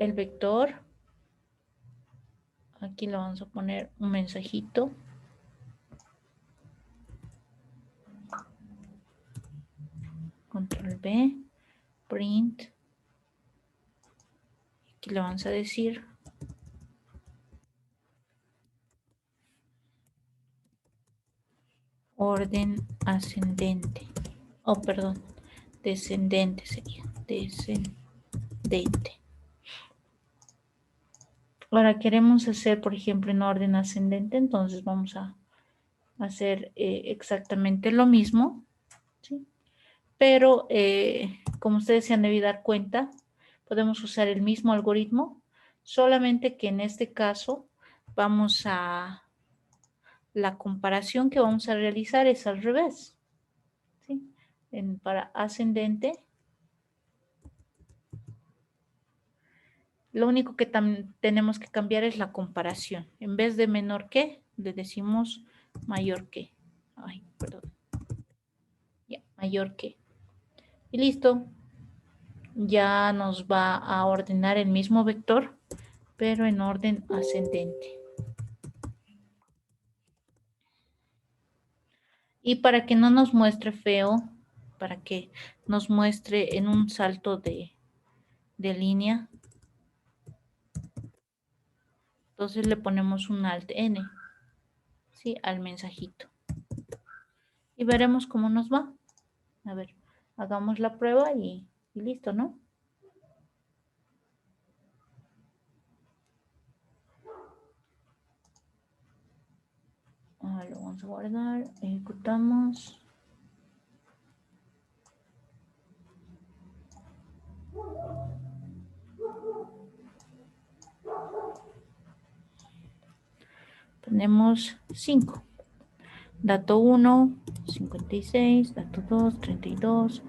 El vector. Aquí le vamos a poner un mensajito. Control B, print. Aquí le vamos a decir orden ascendente. Oh, perdón, descendente sería. Descendente. Ahora queremos hacer, por ejemplo, en orden ascendente, entonces vamos a hacer exactamente lo mismo, ¿sí? Pero como ustedes se han debido dar cuenta, podemos usar el mismo algoritmo, solamente que en este caso la comparación que vamos a realizar es al revés, ¿sí? para ascendente. Lo único que tenemos que cambiar es la comparación. En vez de menor que, le decimos mayor que. Ay, perdón. Ya, mayor que. Y listo. Ya nos va a ordenar el mismo vector, pero en orden ascendente. Y para que no nos muestre feo, para que nos muestre en un salto de línea, entonces le ponemos un alt n, ¿sí? Al mensajito. Y veremos cómo nos va. A ver, hagamos la prueba y listo, ¿no? Lo vamos a guardar, ejecutamos. Tenemos 5. Dato 1, 56, dato 2, 32,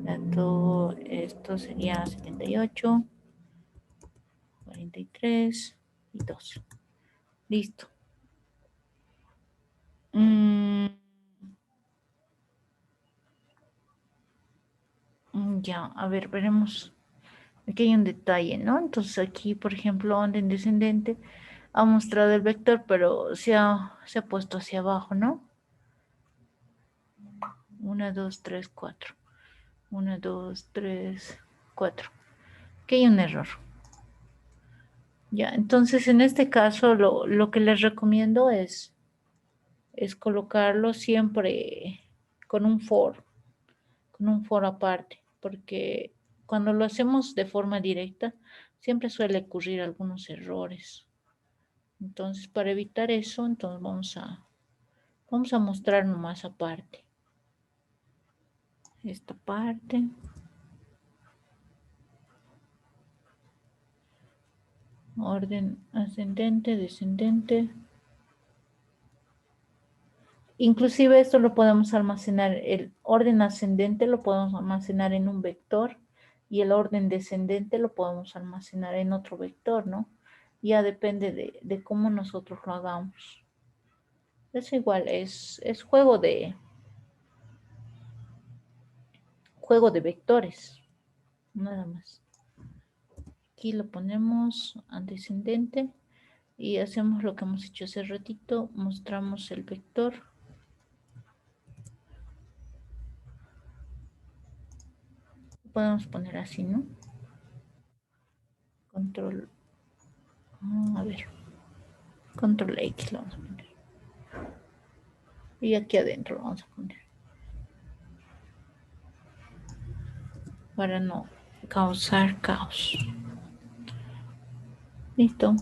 dato, esto sería 78, 43 y 2. Listo. Ya, a ver, veremos. Aquí hay un detalle, ¿no? Entonces aquí, por ejemplo, orden descendente ha mostrado el vector, pero se ha puesto hacia abajo, ¿no? 1, 2, 3, 4. 1, 2, 3, 4. Aquí hay un error. Ya, entonces en este caso lo que les recomiendo es colocarlo siempre con un for aparte, porque cuando lo hacemos de forma directa, siempre suele ocurrir algunos errores. Entonces, para evitar eso, entonces vamos a mostrar nomás aparte. Esta parte. Orden ascendente, descendente. Inclusive esto lo podemos almacenar, el orden ascendente lo podemos almacenar en un vector y el orden descendente lo podemos almacenar en otro vector, ¿no? Ya depende de cómo nosotros lo hagamos. Es igual, es juego de vectores, nada más. Aquí lo ponemos a descendente y hacemos lo que hemos hecho hace ratito, mostramos el vector. Lo podemos poner así, ¿no? Control, a ver, control X lo vamos a poner. Y aquí adentro lo vamos a poner. Para no causar caos. Listo.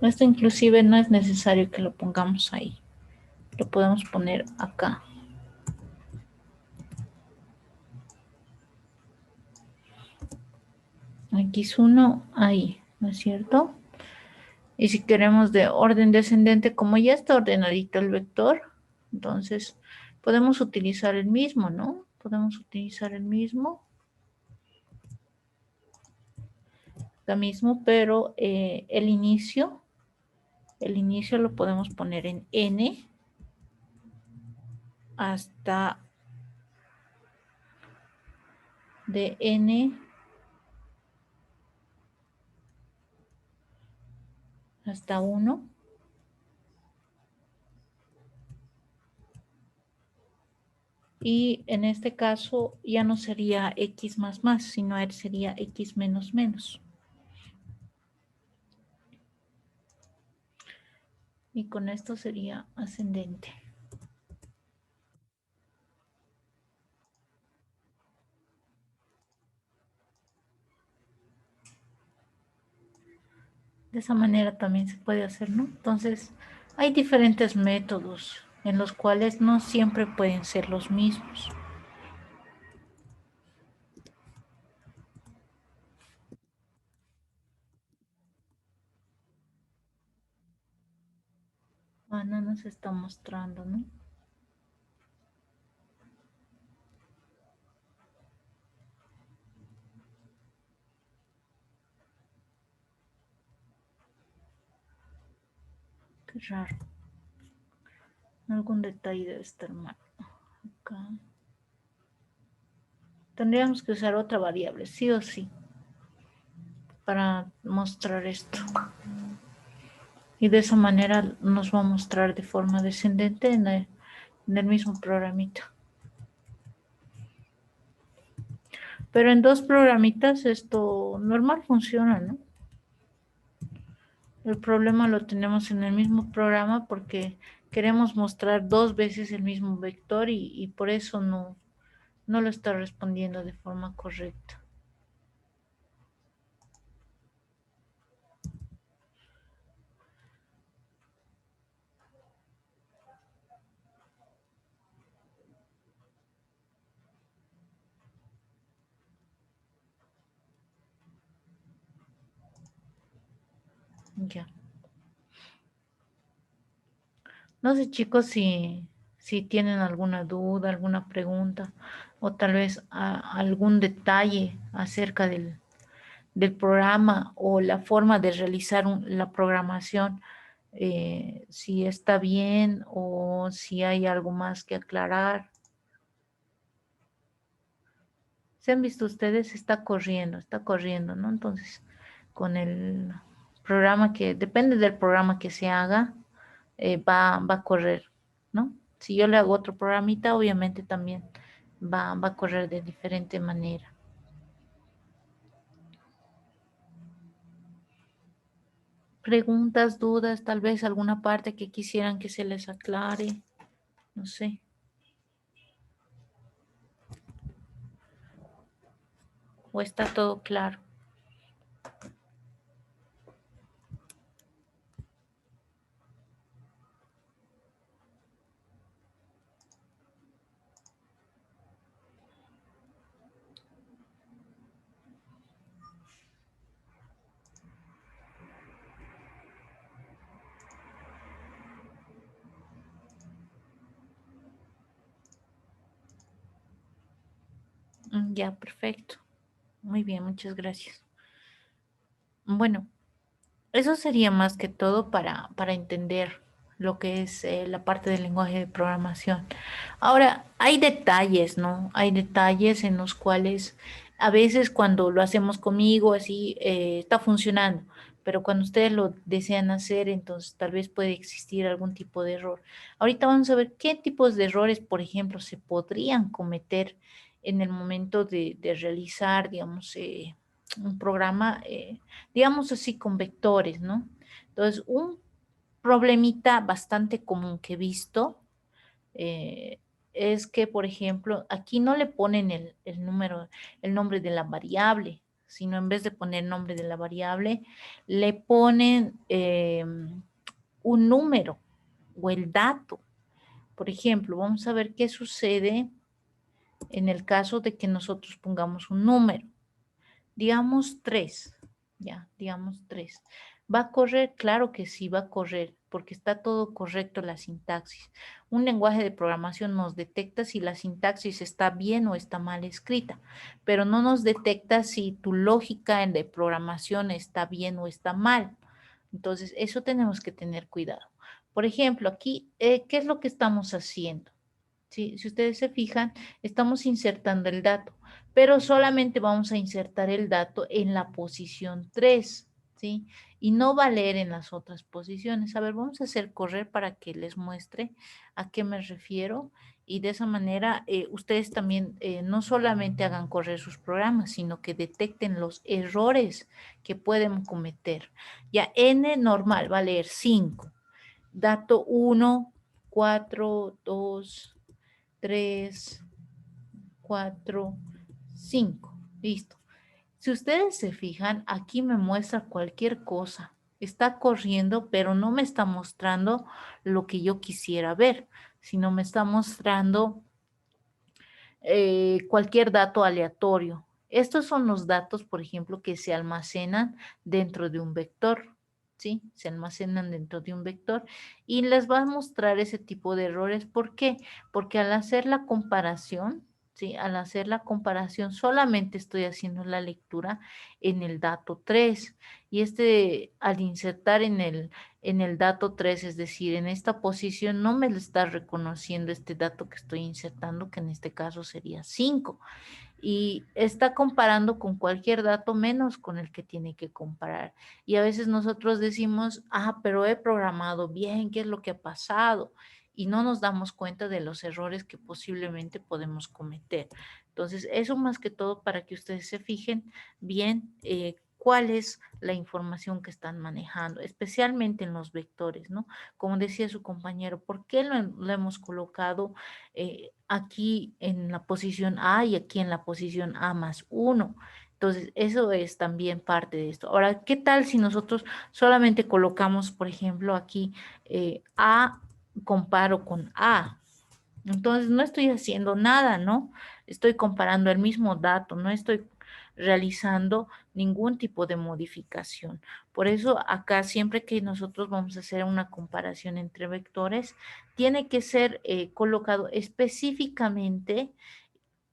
Esto inclusive no es necesario que lo pongamos ahí. Lo podemos poner acá. X1 ahí, ¿no es cierto? Y si queremos de orden descendente, como ya está ordenadito el vector, entonces podemos utilizar el mismo, ¿no? Podemos utilizar el mismo. Lo mismo, pero el inicio lo podemos poner en n hasta de n hasta 1. Y en este caso ya no sería x más más, sino sería x menos menos. Y con esto sería ascendente. De esa manera también se puede hacer, ¿no? Entonces, hay diferentes métodos en los cuales no siempre pueden ser los mismos. No nos está mostrando, ¿no? Qué raro. Algún detalle debe estar mal. Acá. Tendríamos que usar otra variable, sí o sí, para mostrar esto. Y de esa manera nos va a mostrar de forma descendente en el mismo programita. Pero en dos programitas esto normal funciona, ¿no? El problema lo tenemos en el mismo programa porque queremos mostrar dos veces el mismo vector y por eso no lo está respondiendo de forma correcta. Ya. No sé, chicos, si tienen alguna duda, alguna pregunta o tal vez algún detalle acerca del programa o la forma de realizar la programación, si está bien o si hay algo más que aclarar. ¿Se han visto ustedes? Está corriendo, ¿no? Entonces, con el programa que, depende del programa que se haga, va a correr, ¿no? Si yo le hago otro programita, obviamente también va a correr de diferente manera. Preguntas, dudas, tal vez alguna parte que quisieran que se les aclare, no sé. ¿O está todo claro? Ya, perfecto. Muy bien, muchas gracias. Bueno, eso sería más que todo para entender lo que es la parte del lenguaje de programación. Ahora, hay detalles, ¿no? Hay detalles en los cuales a veces cuando lo hacemos conmigo así está funcionando, pero cuando ustedes lo desean hacer, entonces tal vez puede existir algún tipo de error. Ahorita vamos a ver qué tipos de errores, por ejemplo, se podrían cometer en el momento de realizar, digamos, un programa, digamos así, con vectores, ¿no? Entonces, un problemita bastante común que he visto eh, es que, por ejemplo, aquí no le ponen el número, el nombre de la variable, sino en vez de poner el nombre de la variable, le ponen un número o el dato. Por ejemplo, vamos a ver qué sucede en el caso de que nosotros pongamos un número. Digamos 3, ya, digamos 3. ¿Va a correr? Claro que sí, va a correr, porque está todo correcto la sintaxis. Un lenguaje de programación nos detecta si la sintaxis está bien o está mal escrita, pero no nos detecta si tu lógica en de programación está bien o está mal. Entonces, eso tenemos que tener cuidado. Por ejemplo, aquí, ¿qué es lo que estamos haciendo? ¿Sí? Si ustedes se fijan, estamos insertando el dato, pero solamente vamos a insertar el dato en la posición 3, ¿sí? Y no va a leer en las otras posiciones. A ver, vamos a hacer correr para que les muestre a qué me refiero y de esa manera ustedes también no solamente hagan correr sus programas, sino que detecten los errores que pueden cometer. Ya N normal va a leer 5, dato 1, 4, 2, 3, 4, 5. Listo. Si ustedes se fijan, aquí me muestra cualquier cosa. Está corriendo, pero no me está mostrando lo que yo quisiera ver, sino me está mostrando cualquier dato aleatorio. Estos son los datos, por ejemplo, que se almacenan dentro de un vector, ¿sí? Se almacenan dentro de un vector y les va a mostrar ese tipo de errores. ¿Por qué? Porque al hacer la comparación, ¿sí? Al hacer la comparación solamente estoy haciendo la lectura en el dato 3 y al insertar en el dato 3, es decir, en esta posición no me lo está reconociendo este dato que estoy insertando, que en este caso sería 5. Y está comparando con cualquier dato menos con el que tiene que comparar. Y a veces nosotros decimos, pero he programado bien, ¿qué es lo que ha pasado? Y no nos damos cuenta de los errores que posiblemente podemos cometer. Entonces, eso más que todo para que ustedes se fijen bien cuál es la información que están manejando, especialmente en los vectores, ¿no? Como decía su compañero, ¿por qué lo hemos colocado aquí en la posición A y aquí en la posición A más 1? Entonces, eso es también parte de esto. Ahora, ¿qué tal si nosotros solamente colocamos, por ejemplo, aquí A comparo con A? Entonces, no estoy haciendo nada, ¿no? Estoy comparando el mismo dato, no estoy realizando ningún tipo de modificación. Por eso, acá siempre que nosotros vamos a hacer una comparación entre vectores, tiene que ser colocado específicamente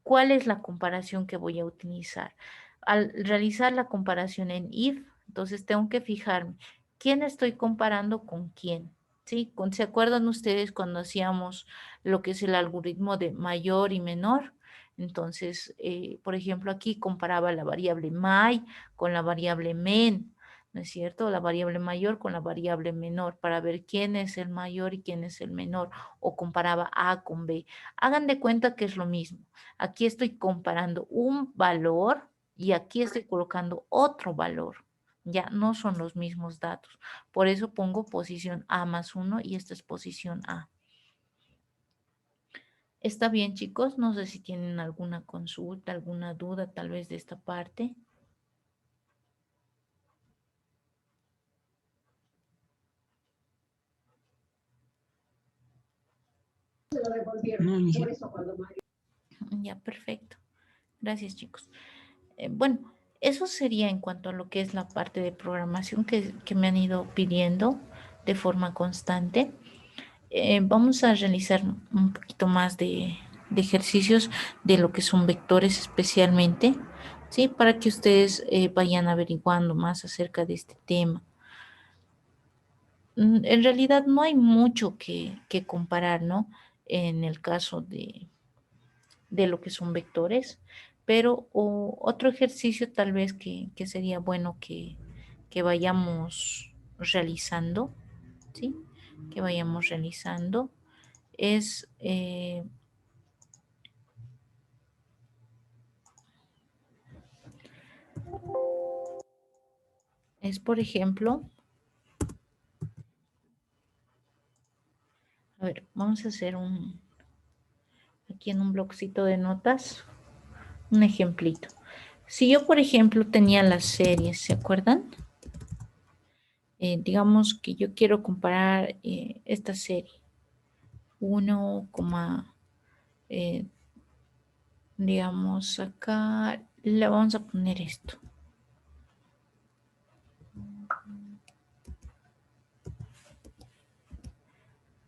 cuál es la comparación que voy a utilizar. Al realizar la comparación en if, entonces tengo que fijarme quién estoy comparando con quién. ¿Sí? ¿Se acuerdan ustedes cuando hacíamos lo que es el algoritmo de mayor y menor? Entonces, por ejemplo, aquí comparaba la variable my con la variable men, ¿no es cierto? La variable mayor con la variable menor para ver quién es el mayor y quién es el menor, o comparaba A con B. Hagan de cuenta que es lo mismo. Aquí estoy comparando un valor y aquí estoy colocando otro valor. Ya no son los mismos datos. Por eso pongo posición A más 1 y esta es posición A. ¿Está bien, chicos? No sé si tienen alguna consulta, alguna duda tal vez de esta parte. No, Ligia. Ya, perfecto. Gracias, chicos. Bueno, eso sería en cuanto a lo que es la parte de programación que me han ido pidiendo de forma constante. Vamos a realizar un poquito más de ejercicios de lo que son vectores especialmente, ¿sí? Para que ustedes vayan averiguando más acerca de este tema. En realidad no hay mucho que comparar, ¿no? En el caso de lo que son vectores, pero otro ejercicio tal vez que sería bueno que vayamos realizando, ¿sí? Que vayamos realizando es, por ejemplo, a ver, vamos a hacer aquí en un bloccito de notas, un ejemplito. Si yo, por ejemplo, tenía las series, ¿se acuerdan? Digamos que yo quiero comparar esta serie, 1, digamos acá, le vamos a poner esto.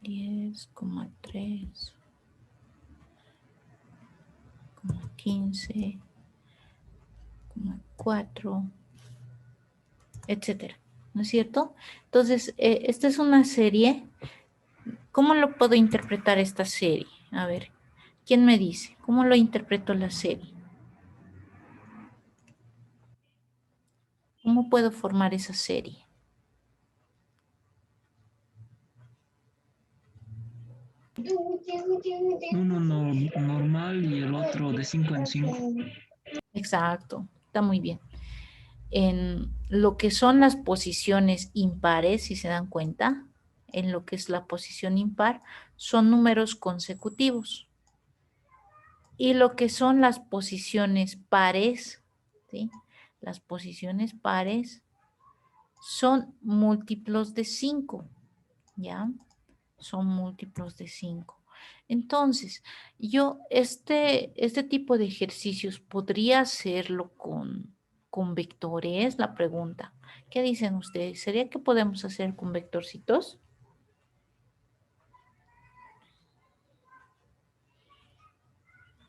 Diez, 3, 15, 4, etcétera, ¿no es cierto? Entonces, esta es una serie. ¿Cómo lo puedo interpretar esta serie? A ver, ¿quién me dice? ¿Cómo lo interpreto la serie? ¿Cómo puedo formar esa serie? Uno normal y el otro de 5 en 5. Exacto, está muy bien. En lo que son las posiciones impares, si se dan cuenta, en lo que es la posición impar, son números consecutivos. Y lo que son las posiciones pares, ¿sí? Las posiciones pares son múltiplos de 5, ¿ya? Son múltiplos de 5. Entonces, yo este tipo de ejercicios podría hacerlo con vectores, la pregunta. ¿Qué dicen ustedes? ¿Sería que podemos hacer con vectorcitos?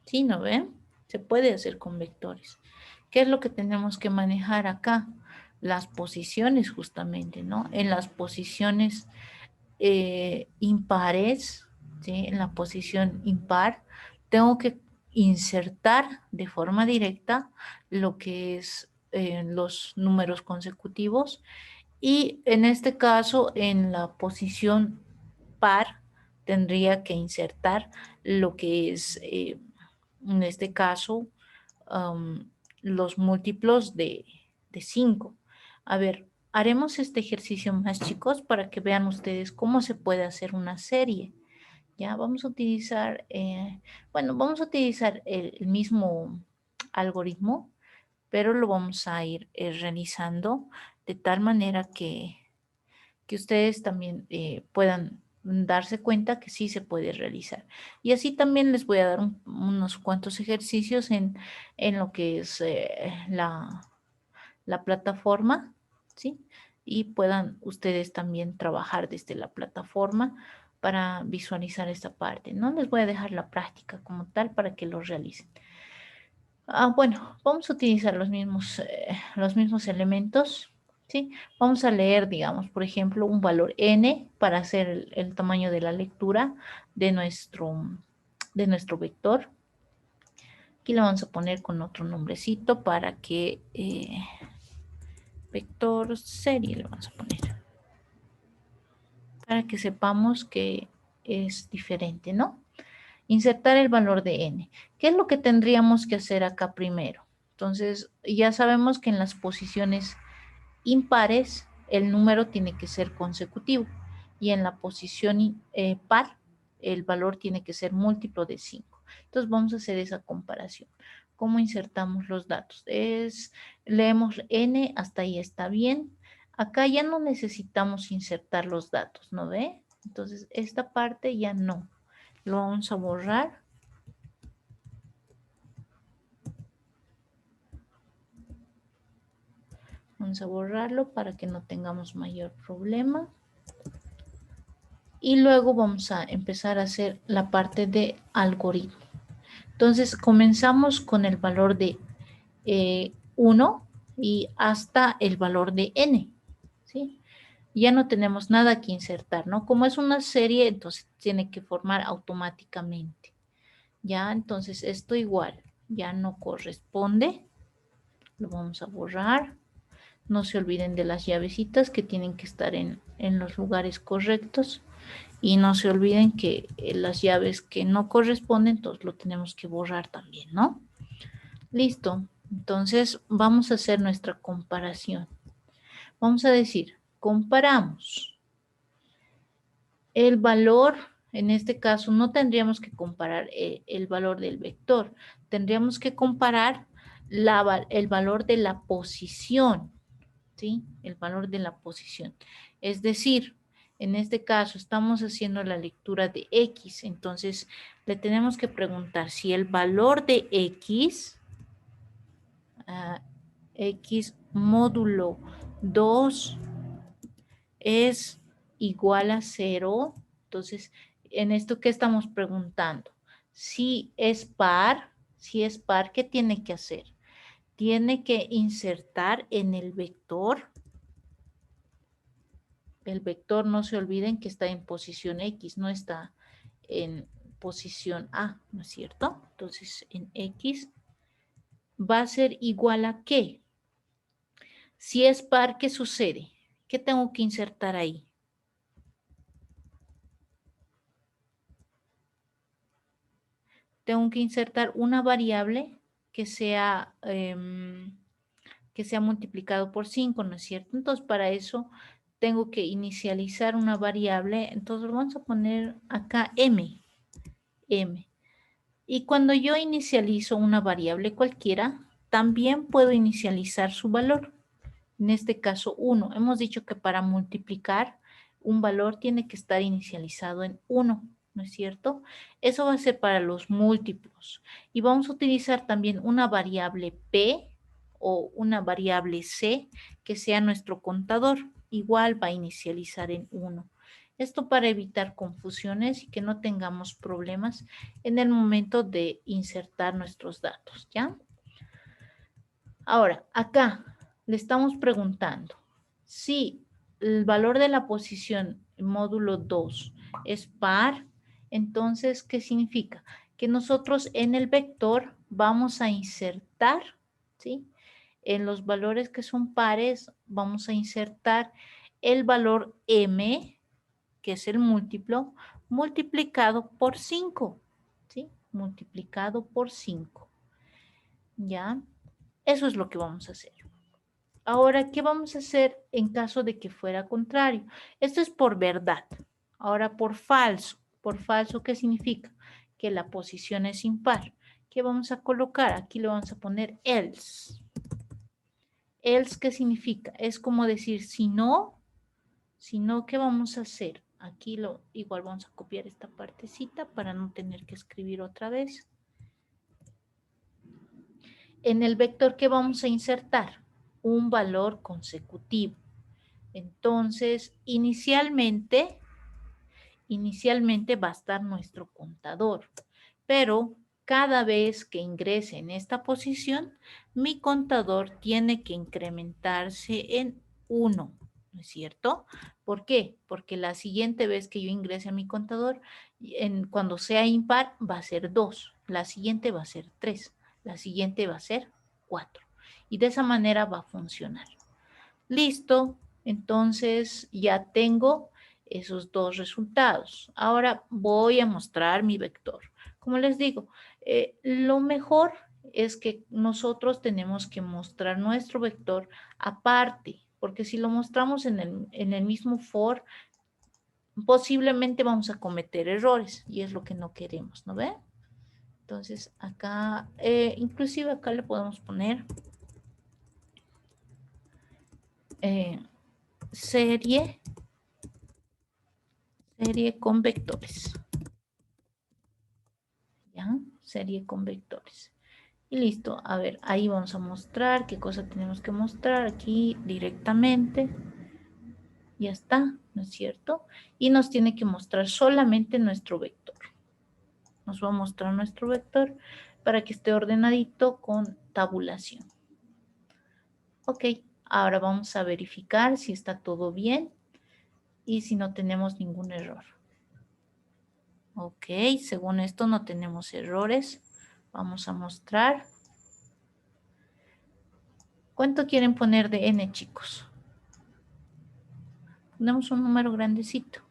Sí, ¿no ven? Se puede hacer con vectores. ¿Qué es lo que tenemos que manejar acá? las posiciones justamente, ¿no? En las posiciones impares, ¿sí? En la posición impar, tengo que insertar de forma directa lo que es los números consecutivos y en este caso en la posición par tendría que insertar lo que es en este caso um, los múltiplos de 5. A ver, haremos este ejercicio más, chicos, para que vean ustedes cómo se puede hacer una serie. Ya vamos a utilizar, bueno, vamos a utilizar el mismo algoritmo, pero lo vamos a ir realizando de tal manera que ustedes también puedan darse cuenta que sí se puede realizar. Y así también les voy a dar unos cuantos ejercicios en lo que es la plataforma, ¿sí? Y puedan ustedes también trabajar desde la plataforma para visualizar esta parte. No les voy a dejar la práctica como tal para que lo realicen. Bueno, vamos a utilizar los mismos elementos, ¿sí? Vamos a leer, digamos, por ejemplo, un valor n para hacer el tamaño de la lectura de nuestro vector. Aquí le vamos a poner con otro nombrecito para que vector serie le vamos a poner. Para que sepamos que es diferente, ¿no? Insertar el valor de n. ¿Qué es lo que tendríamos que hacer acá primero? Entonces, ya sabemos que en las posiciones impares el número tiene que ser consecutivo y en la posición par el valor tiene que ser múltiplo de 5. Entonces, vamos a hacer esa comparación. ¿Cómo insertamos los datos? Leemos n, hasta ahí está bien. Acá ya no necesitamos insertar los datos, ¿no ve? Entonces, esta parte ya no. Lo vamos a borrar. Vamos a borrarlo para que no tengamos mayor problema. Y luego vamos a empezar a hacer la parte de algoritmo. Entonces, comenzamos con el valor de 1 y hasta el valor de n, ¿sí? Ya no tenemos nada que insertar, ¿no? Como es una serie, entonces tiene que formar automáticamente. Ya, entonces esto igual ya no corresponde. Lo vamos a borrar. No se olviden de las llavecitas que tienen que estar en los lugares correctos. Y no se olviden que las llaves que no corresponden, entonces lo tenemos que borrar también, ¿no? Listo. Entonces vamos a hacer nuestra comparación. Vamos a decir, comparamos el valor, en este caso no tendríamos que comparar el valor del vector, tendríamos que comparar el valor de la posición, ¿sí? El valor de la posición. Es decir, en este caso estamos haciendo la lectura de X, entonces le tenemos que preguntar si el valor de X, X módulo 2 es igual a 0. Entonces, en esto, ¿qué estamos preguntando? Si es par, ¿qué tiene que hacer? Tiene que insertar en el vector. El vector, no se olviden que está en posición X, no está en posición A, ¿no es cierto? Entonces, en X va a ser igual a ¿qué? Si es par, ¿qué sucede? ¿Qué tengo que insertar ahí? Tengo que insertar una variable que sea multiplicado por 5, ¿no es cierto? Entonces, para eso tengo que inicializar una variable. Entonces, vamos a poner acá m. Y cuando yo inicializo una variable cualquiera, también puedo inicializar su valor. En este caso, 1. Hemos dicho que para multiplicar un valor tiene que estar inicializado en 1, ¿no es cierto? Eso va a ser para los múltiplos. Y vamos a utilizar también una variable p o una variable c que sea nuestro contador. Igual va a inicializar en 1. Esto para evitar confusiones y que no tengamos problemas en el momento de insertar nuestros datos, ¿ya? Ahora, acá le estamos preguntando si el valor de la posición en módulo 2 es par, entonces, ¿qué significa? Que nosotros en el vector vamos a insertar, ¿sí? En los valores que son pares, vamos a insertar el valor m, que es el múltiplo, multiplicado por 5, ¿sí? Multiplicado por 5, ¿ya? Eso es lo que vamos a hacer. Ahora, ¿qué vamos a hacer en caso de que fuera contrario? Esto es por verdad. Ahora, por falso. Por falso, ¿qué significa? Que la posición es impar. ¿Qué vamos a colocar? Aquí le vamos a poner else. Else, ¿qué significa? Es como decir, si no, ¿qué vamos a hacer? Aquí igual vamos a copiar esta partecita para no tener que escribir otra vez. En el vector, ¿qué vamos a insertar? Un valor consecutivo. Entonces, inicialmente va a estar nuestro contador, pero cada vez que ingrese en esta posición, mi contador tiene que incrementarse en 1, ¿no es cierto? ¿Por qué? Porque la siguiente vez que yo ingrese a mi contador, cuando sea impar, va a ser 2, la siguiente va a ser 3, la siguiente va a ser 4. Y de esa manera va a funcionar. Listo, entonces ya tengo esos dos resultados. Ahora voy a mostrar mi vector. Como les digo, lo mejor es que nosotros tenemos que mostrar nuestro vector aparte, porque si lo mostramos en el mismo for, posiblemente vamos a cometer errores y es lo que no queremos, ¿no ve? Entonces acá, inclusive acá le podemos poner serie con vectores. ¿Ya? Serie con vectores. Y listo. A ver, ahí vamos a mostrar qué cosa tenemos que mostrar aquí directamente. Ya está, ¿no es cierto? Y nos tiene que mostrar solamente nuestro vector. Nos va a mostrar nuestro vector para que esté ordenadito con tabulación. Ok, ahora vamos a verificar si está todo bien y si no tenemos ningún error. Ok, según esto no tenemos errores. Vamos a mostrar. ¿Cuánto quieren poner de n, chicos? Ponemos un número grandecito.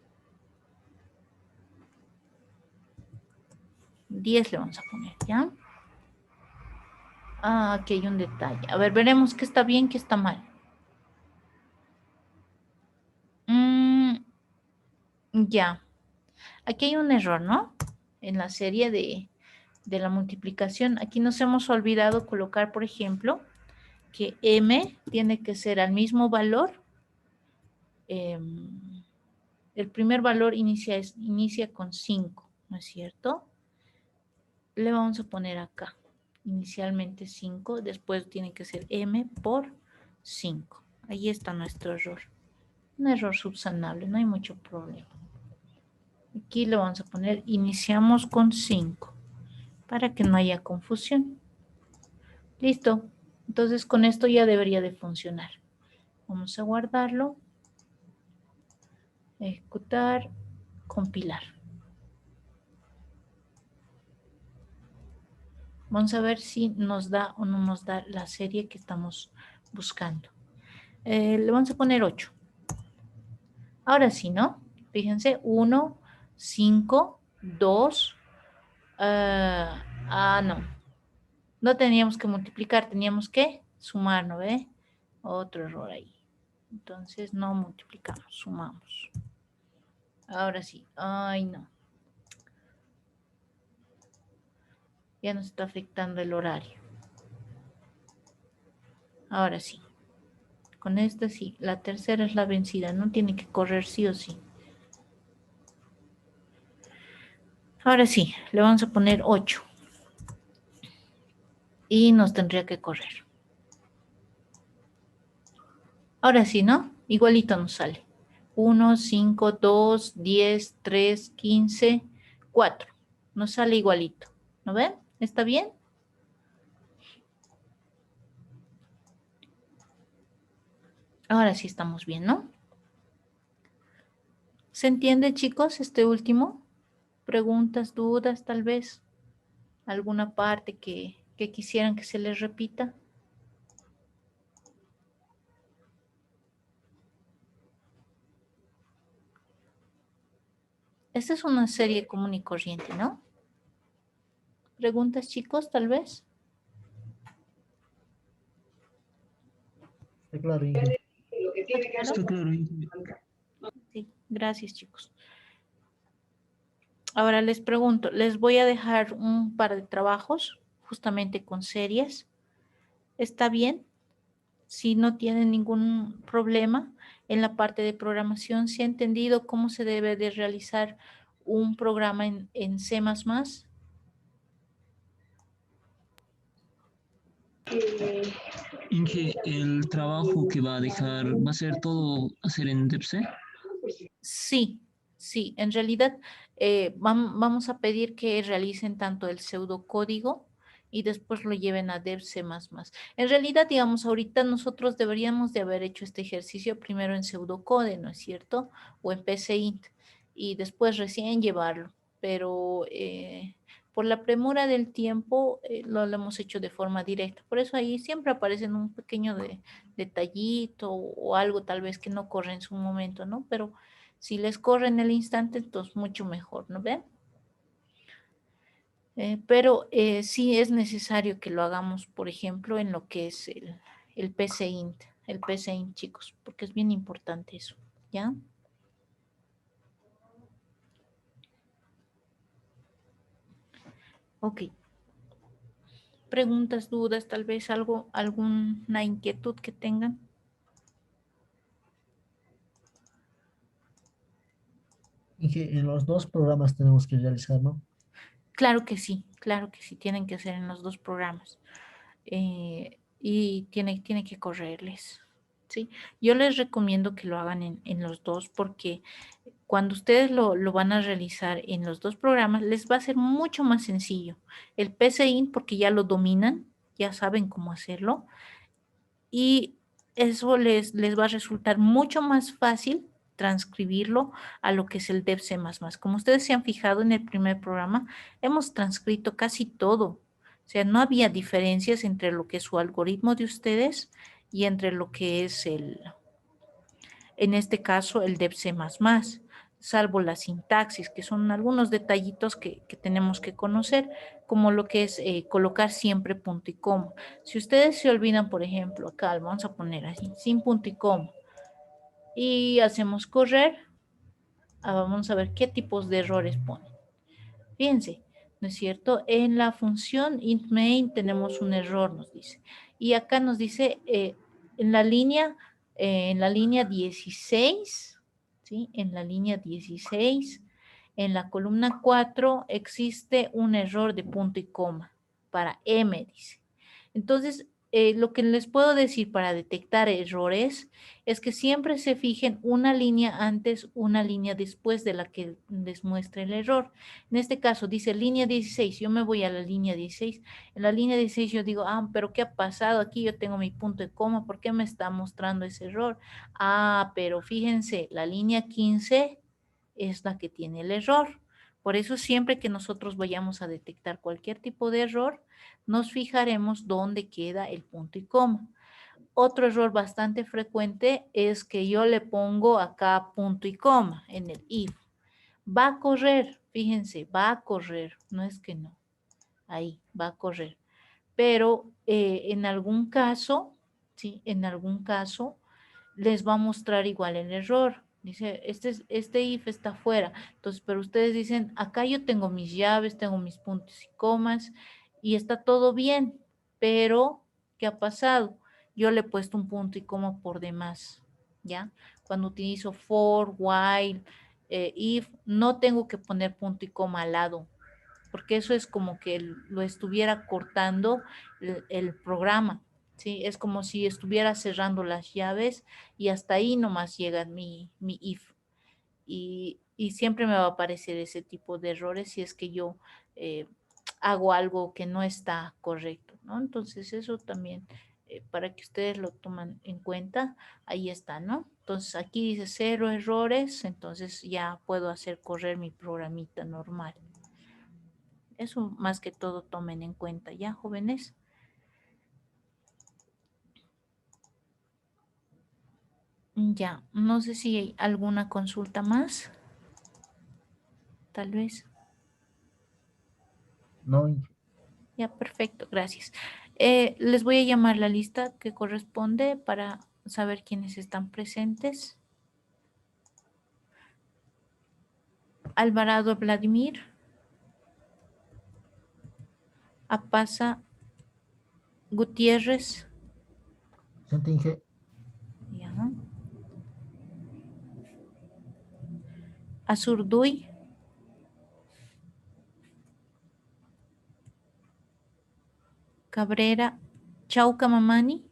10 le vamos a poner, ¿ya? Ah, aquí hay un detalle. A ver, veremos qué está bien, qué está mal. Ya. Aquí hay un error, ¿no? En la serie de la multiplicación. Aquí nos hemos olvidado colocar, por ejemplo, que m tiene que ser al mismo valor. El primer valor inicia con 5, ¿no es cierto? Le vamos a poner acá. Inicialmente 5, después tiene que ser m por 5. Ahí está nuestro error. Un error subsanable, no hay mucho problema. Aquí le vamos a poner iniciamos con 5 para que no haya confusión. Listo. Entonces con esto ya debería de funcionar. Vamos a guardarlo. Ejecutar. Compilar. Vamos a ver si nos da o no nos da la serie que estamos buscando. Le vamos a poner 8. Ahora sí, ¿no? Fíjense, 1, 5, 2. No. No teníamos que multiplicar, teníamos que sumar, ¿no ve? Otro error ahí. Entonces no multiplicamos, sumamos. Ahora sí. Ay, no. Ya nos está afectando el horario. Ahora sí. Con esta sí. La tercera es la vencida. No tiene que correr sí o sí. Ahora sí. Le vamos a poner 8. Y nos tendría que correr. Ahora sí, ¿no? Igualito nos sale. 1, 5, 2, 10, 3, 15, 4. Nos sale igualito. ¿No ven? ¿Está bien? Ahora sí estamos bien, ¿no? ¿Se entiende, chicos, este último? ¿Preguntas, dudas, tal vez? ¿Alguna parte que quisieran que se les repita? Esta es una serie común y corriente, ¿no? ¿Preguntas, chicos, tal vez? Está claro, Inge. ¿Claro? Está claro. Sí, gracias, chicos. Ahora les pregunto, les voy a dejar un par de trabajos justamente con series. ¿Está bien? Si no tienen ningún problema en la parte de programación, ¿se ha entendido cómo se debe de realizar un programa en C++? Inge, el trabajo que va a dejar, ¿va a ser todo hacer en DeepC? Sí, sí, en realidad vamos a pedir que realicen tanto el pseudocódigo y después lo lleven a Dev C++. En realidad, digamos, ahorita nosotros deberíamos de haber hecho este ejercicio primero en pseudocode, ¿no es cierto? O en PCInt y después recién llevarlo, pero por la premura del tiempo lo hemos hecho de forma directa. Por eso ahí siempre aparecen un pequeño detallito o algo tal vez que no corre en su momento, ¿no? Pero si les corre en el instante, entonces mucho mejor, ¿no ven? Pero sí es necesario que lo hagamos, por ejemplo, en lo que es el PCInt, chicos, porque es bien importante eso, ¿ya? Ok. Preguntas, dudas, tal vez algo, alguna inquietud que tengan. Inge, en los dos programas tenemos que realizar, ¿no? Claro que sí, tienen que hacer en los dos programas. Y tiene que correrles, ¿sí? Yo les recomiendo que lo hagan en los dos porque cuando ustedes lo van a realizar en los dos programas, les va a ser mucho más sencillo. El PCInt porque ya lo dominan, ya saben cómo hacerlo y eso les va a resultar mucho más fácil transcribirlo a lo que es el Dev C++. Como ustedes se han fijado en el primer programa, hemos transcrito casi todo. O sea, no había diferencias entre lo que es su algoritmo de ustedes y entre lo que es en este caso, el Dev C++, salvo la sintaxis, que son algunos detallitos que tenemos que conocer, como lo que es colocar siempre punto y coma. Si ustedes se olvidan, por ejemplo, acá vamos a poner así, sin punto y coma, y hacemos correr, vamos a ver qué tipos de errores ponen. Fíjense, ¿no es cierto? En la función int main tenemos un error, nos dice. Y acá nos dice en la línea 16, ¿sí? En la línea 16, en la columna 4 existe un error de punto y coma para M, dice. Entonces, lo que les puedo decir para detectar errores es que siempre se fijen una línea antes, una línea después de la que les muestre el error. En este caso dice línea 16, yo me voy a la línea 16. En la línea 16 yo digo, pero ¿qué ha pasado aquí? Yo tengo mi punto de coma, ¿por qué me está mostrando ese error? Pero fíjense, la línea 15 es la que tiene el error. Por eso siempre que nosotros vayamos a detectar cualquier tipo de error, nos fijaremos dónde queda el punto y coma. Otro error bastante frecuente es que yo le pongo acá punto y coma en el if. Va a correr, fíjense, va a correr, no es que no, ahí va a correr. Pero en algún caso, ¿sí? En algún caso les va a mostrar igual el error. Dice, este if está fuera. Entonces, pero ustedes dicen, acá yo tengo mis llaves, tengo mis puntos y comas y está todo bien, pero ¿qué ha pasado? Yo le he puesto un punto y coma por demás, ¿ya? Cuando utilizo for, while, if, no tengo que poner punto y coma al lado, porque eso es como que lo estuviera cortando el programa, ¿sí? Es como si estuviera cerrando las llaves y hasta ahí nomás llega mi if. Y siempre me va a aparecer ese tipo de errores si es que yo hago algo que no está correcto, ¿no? Entonces eso también para que ustedes lo tomen en cuenta. Ahí está, ¿no? Entonces aquí dice 0 errores, entonces ya puedo hacer correr mi programita normal. Eso más que todo tomen en cuenta, ¿ya, jóvenes? Ya, no sé si hay alguna consulta más. Tal vez. No, Inge. Ya, perfecto, gracias. Les voy a llamar la lista que corresponde para saber quiénes están presentes. Alvarado Vladimir. Apasa Gutiérrez. Presente, Inge. Ya. Azurduy. Cabrera. Chauca Mamani.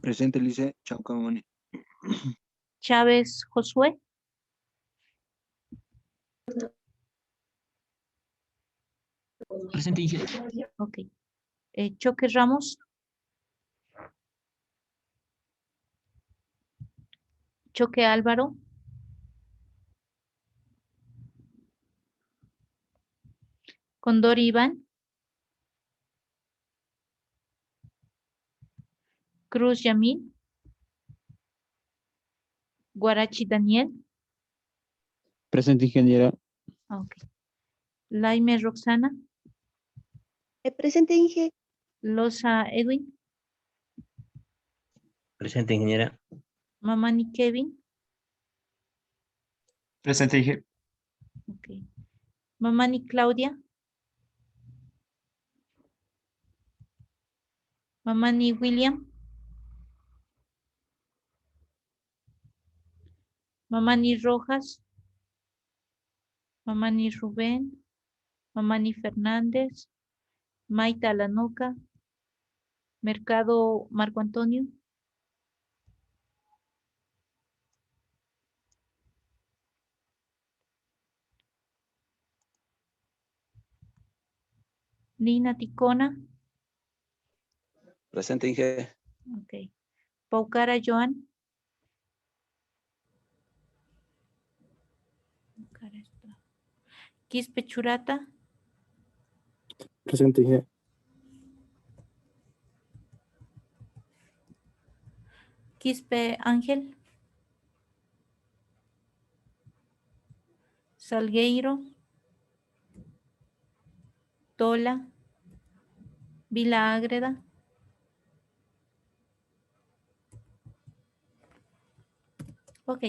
Presente, Lice. Chauca Mamani. Chávez Josué. Presente, Inge. Ok. Choque Ramos. Choque Álvaro. Condor Iván. Cruz Yamil. Guarachi Daniel. Presente, ingeniera. Ok. Laime Roxana. Presente, Inge. Loza Edwin. Presente, ingeniera. Mamani Kevin. Presente, Inge. Ok. Mamani Claudia. Mamani William. Mamani Rojas. Mamani Rubén. Mamani Fernández. Maita Lanoca. Mercado Marco Antonio. Nina Ticona. Presente, Inge. Ok. Paucara Joan. Quispe Churata. Presente, Inge. Quispe Ángel. Salgueiro. Tola. Vila Ágreda. Ok.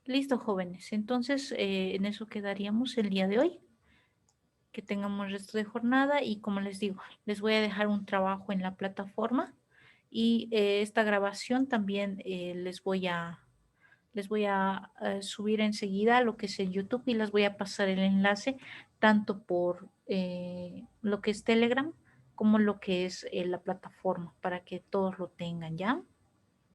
Listo, jóvenes. Entonces, en eso quedaríamos el día de hoy. Que tengamos resto de jornada y como les digo, les voy a dejar un trabajo en la plataforma y esta grabación también les voy a subir enseguida lo que es el YouTube y les voy a pasar el enlace tanto por lo que es Telegram como lo que es la plataforma para que todos lo tengan, ¿ya?